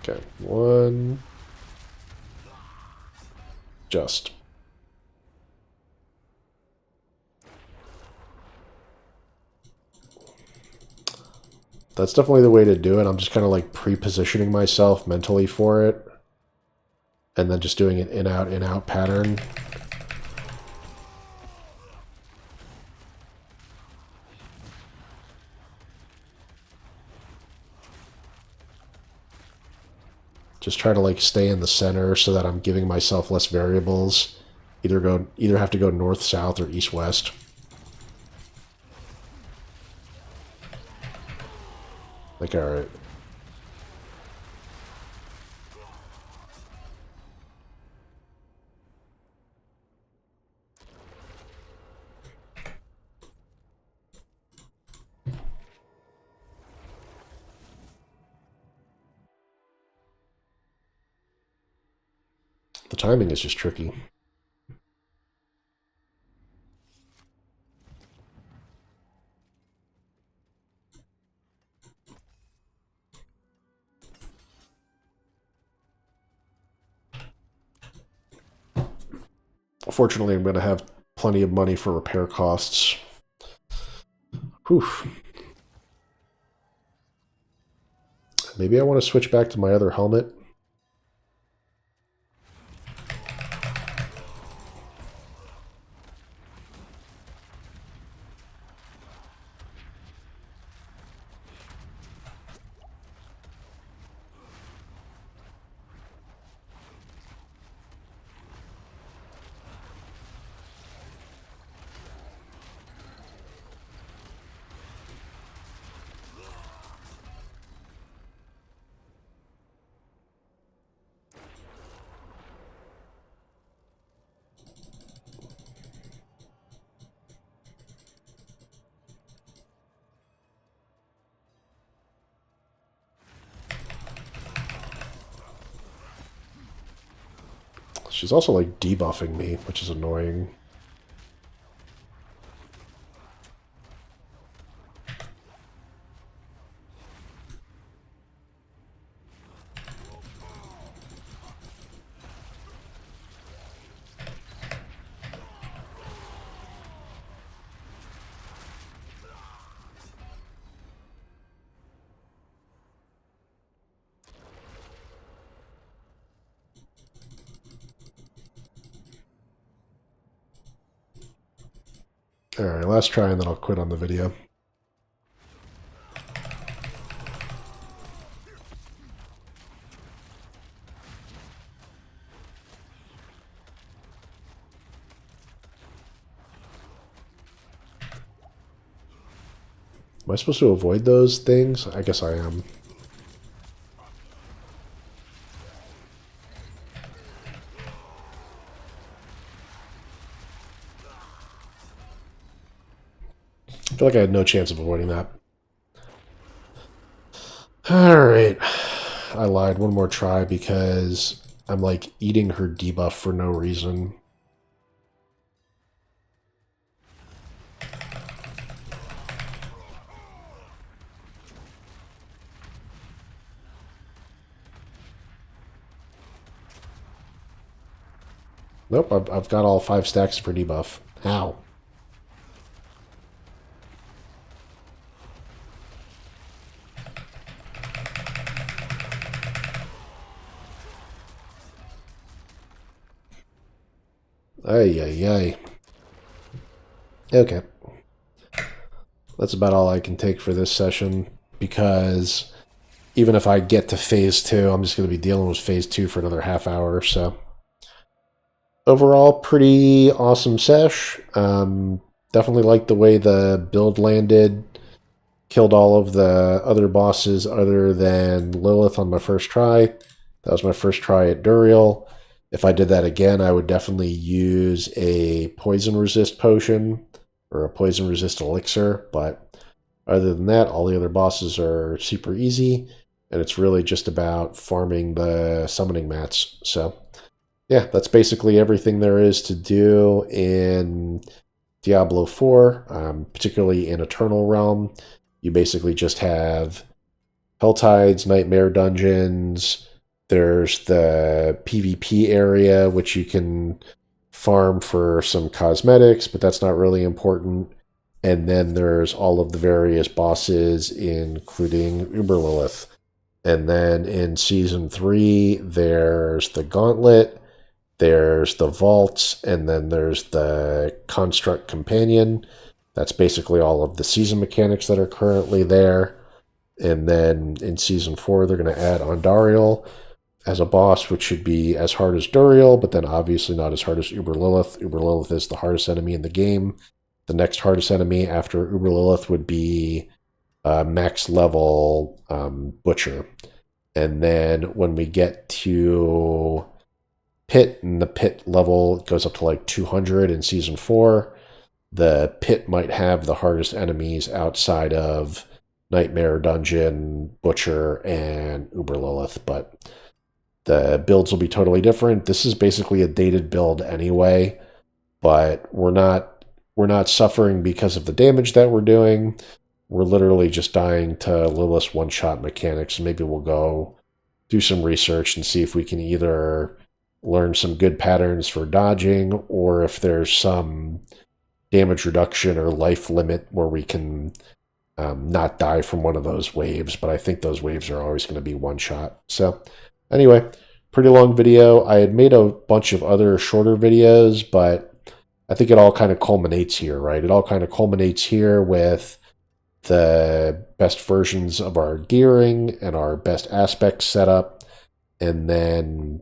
A: Okay, 1. Just. That's definitely the way to do it. I'm just kind of like pre-positioning myself mentally for it. And then just doing an in, out pattern. Just try to like stay in the center so that I'm giving myself less variables. Either have to go north, south, or east, west. Like, alright. The timing is just tricky. Fortunately, I'm going to have plenty of money for repair costs. Whew. Maybe I want to switch back to my other helmet. She's also like debuffing me, which is annoying. Alright, last try and then I'll quit on the video. Am I supposed to avoid those things? I guess I am. I feel like I had no chance of avoiding that. Alright. I lied. One more try because I'm like eating her debuff for no reason. Nope, I've got all 5 stacks for debuff. How? Ay, ay, ay. Okay. That's about all I can take for this session, because even if I get to Phase 2, I'm just going to be dealing with Phase 2 for another half hour or so. Overall, pretty awesome sesh. Definitely like the way the build landed. Killed all of the other bosses other than Lilith on my first try. That was my first try at Duriel. If I did that again, I would definitely use a poison resist potion or a poison resist elixir. But other than that, all the other bosses are super easy, and it's really just about farming the summoning mats. So yeah, that's basically everything there is to do in Diablo 4, particularly in Eternal Realm. You basically just have Helltides, Nightmare Dungeons. There's the PvP area, which you can farm for some cosmetics, but that's not really important. And then there's all of the various bosses, including Uber Lilith. And then in Season 3, there's the Gauntlet, there's the Vaults, and then there's the Construct Companion. That's basically all of the season mechanics that are currently there. And then in Season 4, they're going to add Ondariel as a boss, which should be as hard as Duriel, but then obviously not as hard as Uber Lilith. Uber Lilith is the hardest enemy in the game. The next hardest enemy after Uber Lilith would be max level Butcher. And then when we get to Pit, and the Pit level goes up to like 200 in Season 4, the Pit might have the hardest enemies outside of Nightmare Dungeon, Butcher, and Uber Lilith, but the builds will be totally different. This is basically a dated build anyway, but we're not suffering because of the damage that we're doing. We're literally just dying to Lilith's one-shot mechanics. Maybe we'll go do some research and see if we can either learn some good patterns for dodging, or if there's some damage reduction or life limit where we can not die from one of those waves. But I think those waves are always going to be one-shot. So anyway, pretty long video. I had made a bunch of other shorter videos, but I think it all kind of culminates here, right? It all kind of culminates here with the best versions of our gearing and our best aspects set up, and then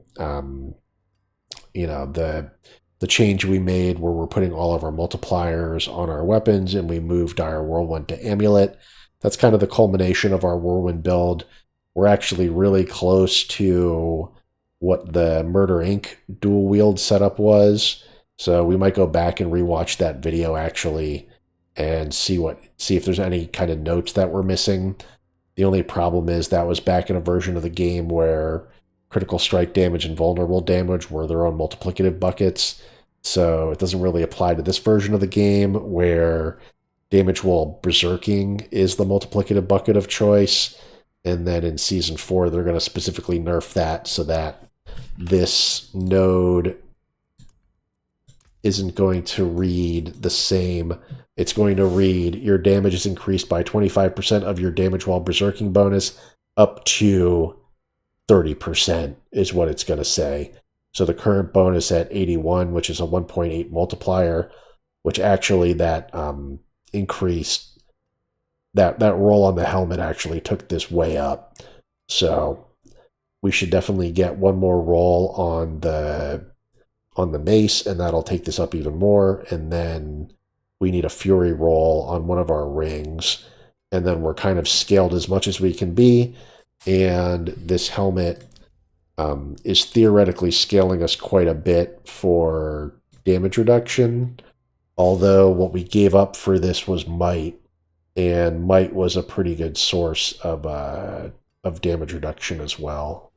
A: the change we made where we're putting all of our multipliers on our weapons, and we moved our Whirlwind to Amulet. That's kind of the culmination of our Whirlwind build. We're actually really close to what the Murder Inc. dual wield setup was, so we might go back and rewatch that video actually and see if there's any kind of notes that we're missing. The only problem is that was back in a version of the game where critical strike damage and vulnerable damage were their own multiplicative buckets, so it doesn't really apply to this version of the game where damage while berserking is the multiplicative bucket of choice. And then in Season 4, they're going to specifically nerf that so that this node isn't going to read the same. It's going to read your damage is increased by 25% of your damage while berserking bonus up to 30% is what it's going to say. So the current bonus at 81, which is a 1.8 multiplier, which actually that increased that roll on the helmet actually took this way up. So we should definitely get one more roll on the mace, and that'll take this up even more. And then we need a fury roll on one of our rings, and then we're kind of scaled as much as we can be. And this helmet is theoretically scaling us quite a bit for damage reduction. Although what we gave up for this was might, and might was a pretty good source of damage reduction as well.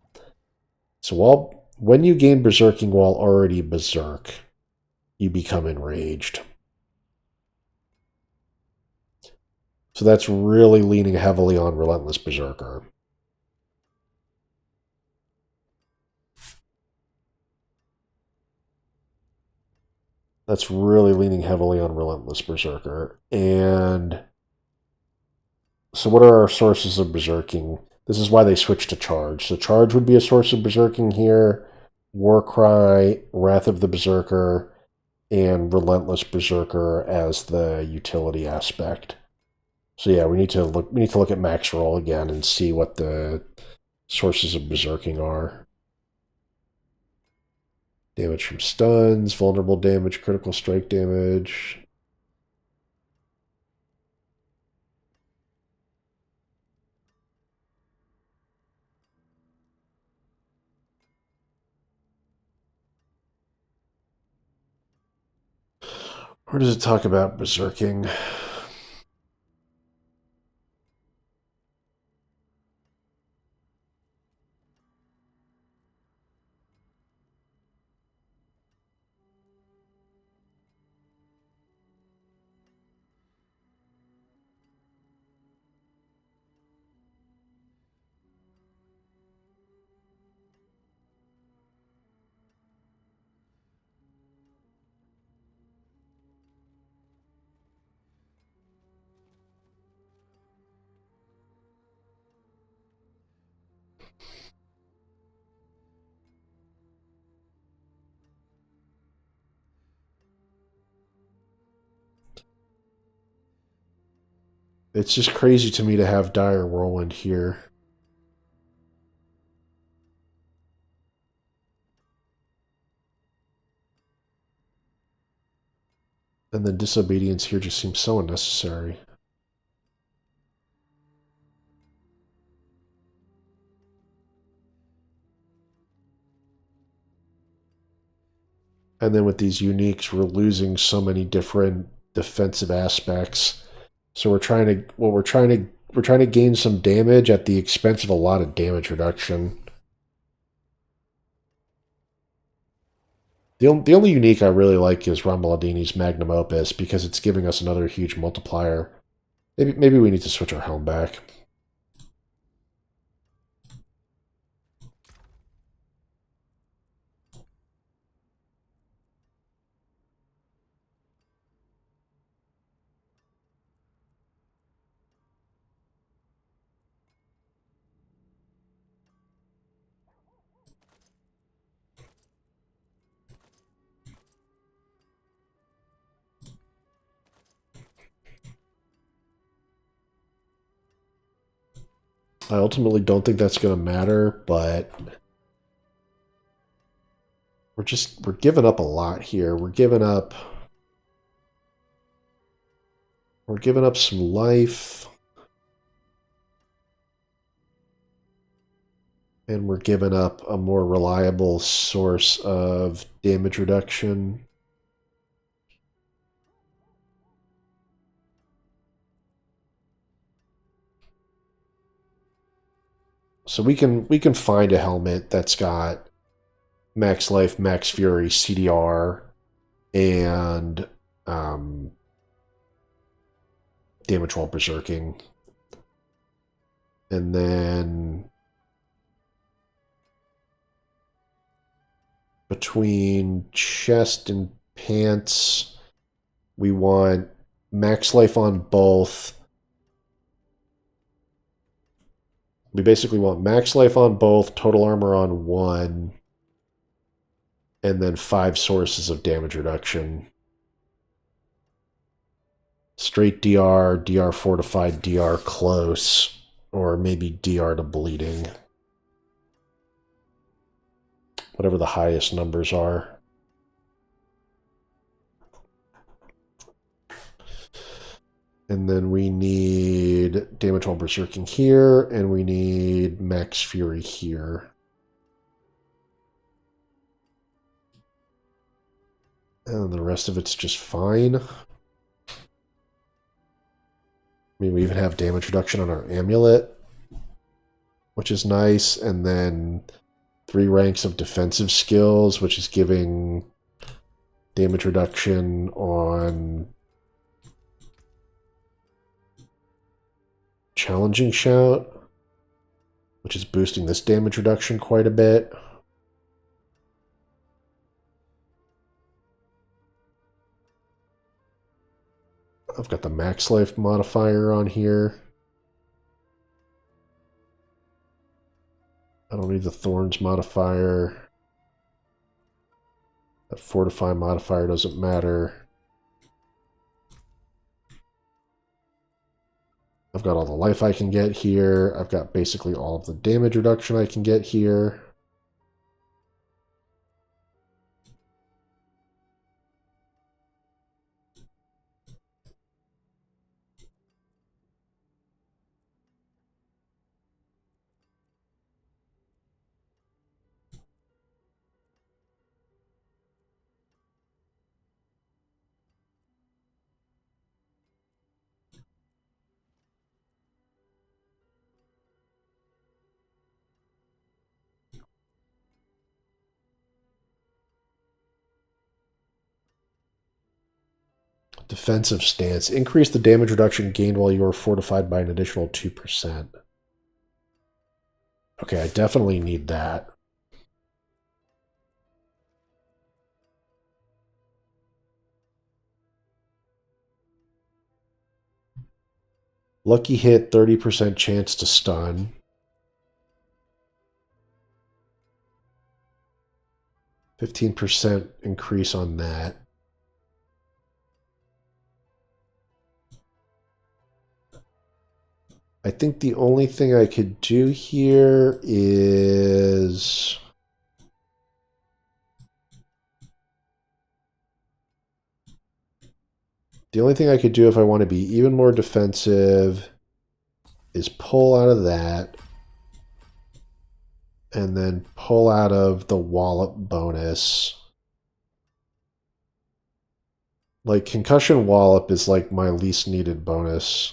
A: So when you gain berserking while already berserk, you become enraged. So that's really leaning heavily on Relentless Berserker. That's really leaning heavily on Relentless Berserker. And so what are our sources of berserking? This is why they switched to charge. So charge would be a source of berserking here. Warcry, Wrath of the Berserker, and Relentless Berserker as the utility aspect. So yeah, we need to look at max roll again and see what the sources of berserking are. Damage from stuns, vulnerable damage, critical strike damage. Where does it talk about berserking? It's just crazy to me to have Dire Whirlwind here. And then Disobedience here just seems so unnecessary. And then with these uniques, we're losing so many different defensive aspects. So we're trying to gain some damage at the expense of a lot of damage reduction. The only unique I really like is Rambaladini's Magnum Opus because it's giving us another huge multiplier. Maybe we need to switch our helm back. I ultimately don't think that's going to matter, but we're giving up a lot here. We're giving up some life, and we're giving up a more reliable source of damage reduction. So we can find a helmet that's got max life, max fury, CDR, and damage while berserking. And then between chest and pants, we want max life on both. We basically want max life on both, total armor on one, and then 5 sources of damage reduction. straight DR, DR fortified, DR close, or maybe DR to bleeding. Whatever the highest numbers are. And then we need damage while berserking here, and we need max fury here. And the rest of it's just fine. I mean, we even have damage reduction on our amulet, which is nice. And then 3 ranks of defensive skills, which is giving damage reduction on challenging shout, which is boosting this damage reduction quite a bit. I've got the max life modifier on here. I don't need the thorns modifier. That fortify modifier doesn't matter. I've got all the life I can get here. I've got basically all of the damage reduction I can get here. Defensive stance. Increase the damage reduction gained while you are fortified by an additional 2%. Okay, I definitely need that. Lucky hit, 30% chance to stun. %15 increase on that. I think the only thing I could do here is... The only thing I could do if I want to be even more defensive is pull out of that and then pull out of the wallop bonus. Like, concussion wallop is like my least needed bonus.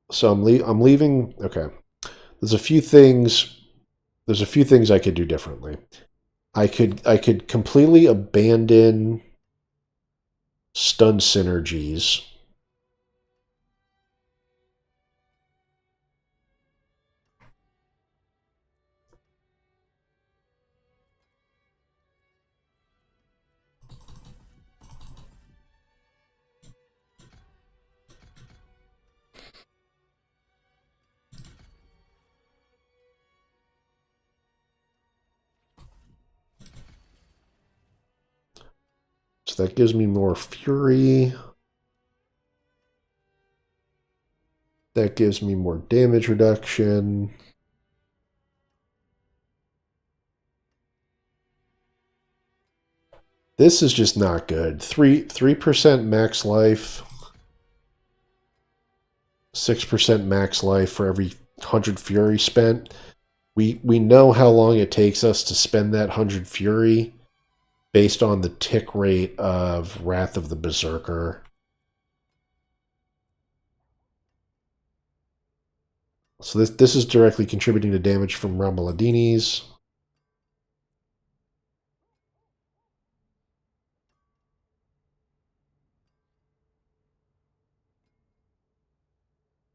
A: So I'm leaving. Okay, there's a few things. There's a few things I could do differently. I could completely abandon stun synergies. So that gives me more fury. That gives me more damage reduction. This is just not good. 3% max life. 6% max life for every 100 fury spent. We know how long it takes us to spend that 100 fury based on the tick rate of Wrath of the Berserker. So this is directly contributing to damage from Rambaladinis.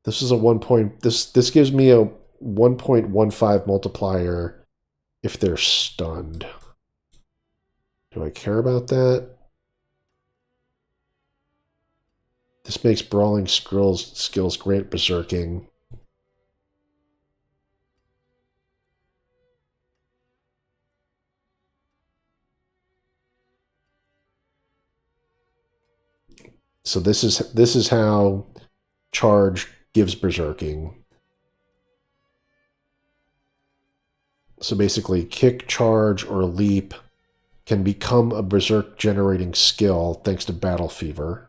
A: This is a 1 point. This gives me a 1.15 multiplier if they're stunned. Do I care about that? This makes brawling skills grant berserking. So this is how charge gives berserking. So basically, kick, charge, or leap can become a berserk generating skill thanks to battle fever.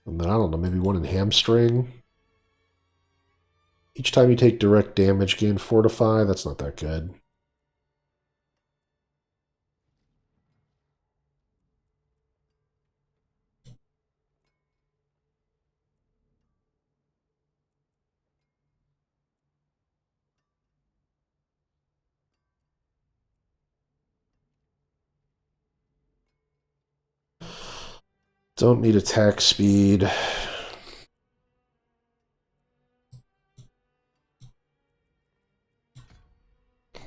A: And then I don't know, maybe one in hamstring. Each time you take direct damage, gain fortify. That's not that good. Don't need attack speed. I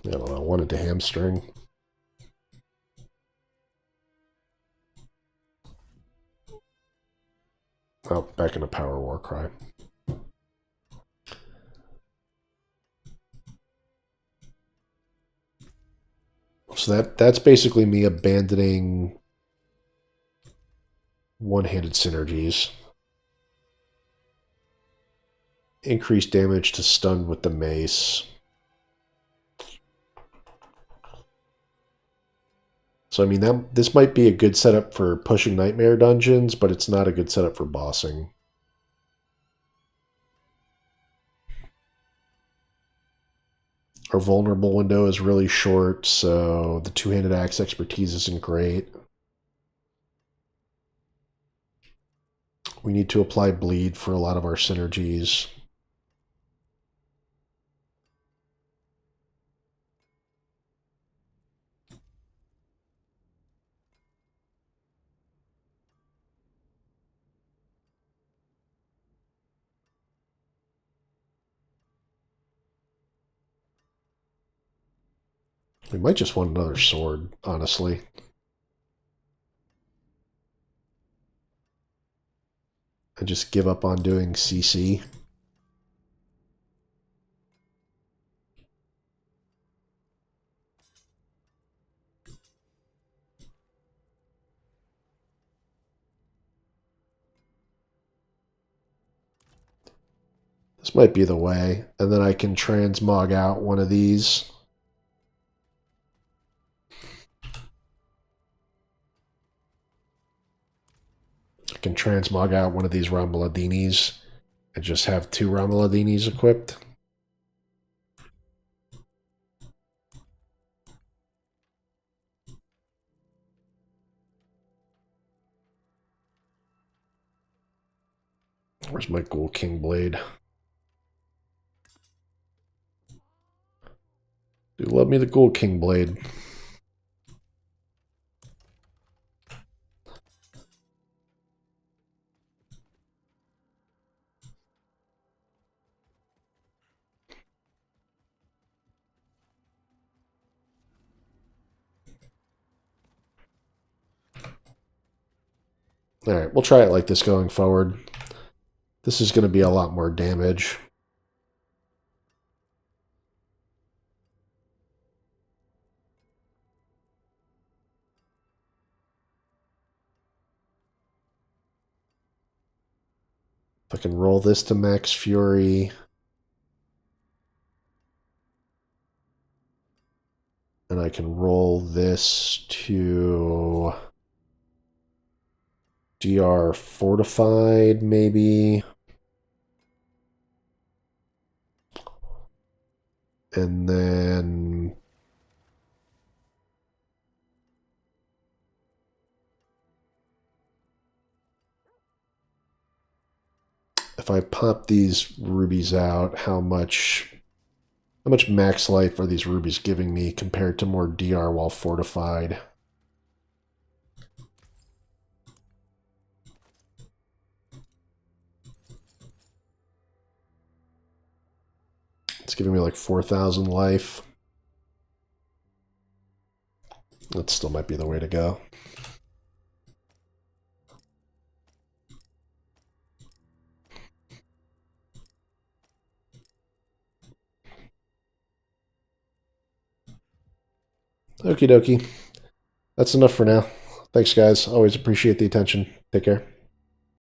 A: don't know, one into hamstring. Oh, back into power war cry. So that's basically me abandoning one-handed synergies. Increase damage to stun with the mace. So I mean this might be a good setup for pushing nightmare dungeons, but it's not a good setup for bossing. Our vulnerable window is really short, so the two-handed axe expertise isn't great. We need to apply bleed for a lot of our synergies. We might just want another sword, honestly. And just give up on doing CC. This might be the way. And then I can transmog out one of these. I can transmog out one of these Rambaladinis and just have two Rambaladinis equipped. Where's my Ghoul King Blade? Do love me the Ghoul King Blade. Alright, we'll try it like this going forward. This is going to be a lot more damage. If I can roll this to max fury. And I can roll this to DR fortified, maybe. And then if I pop these rubies out, how much How much max life are these rubies giving me compared to more DR while fortified? It's giving me like 4,000 life. That still might be the way to go. Okie dokie. That's enough for now. Thanks, guys. Always appreciate the attention. Take care.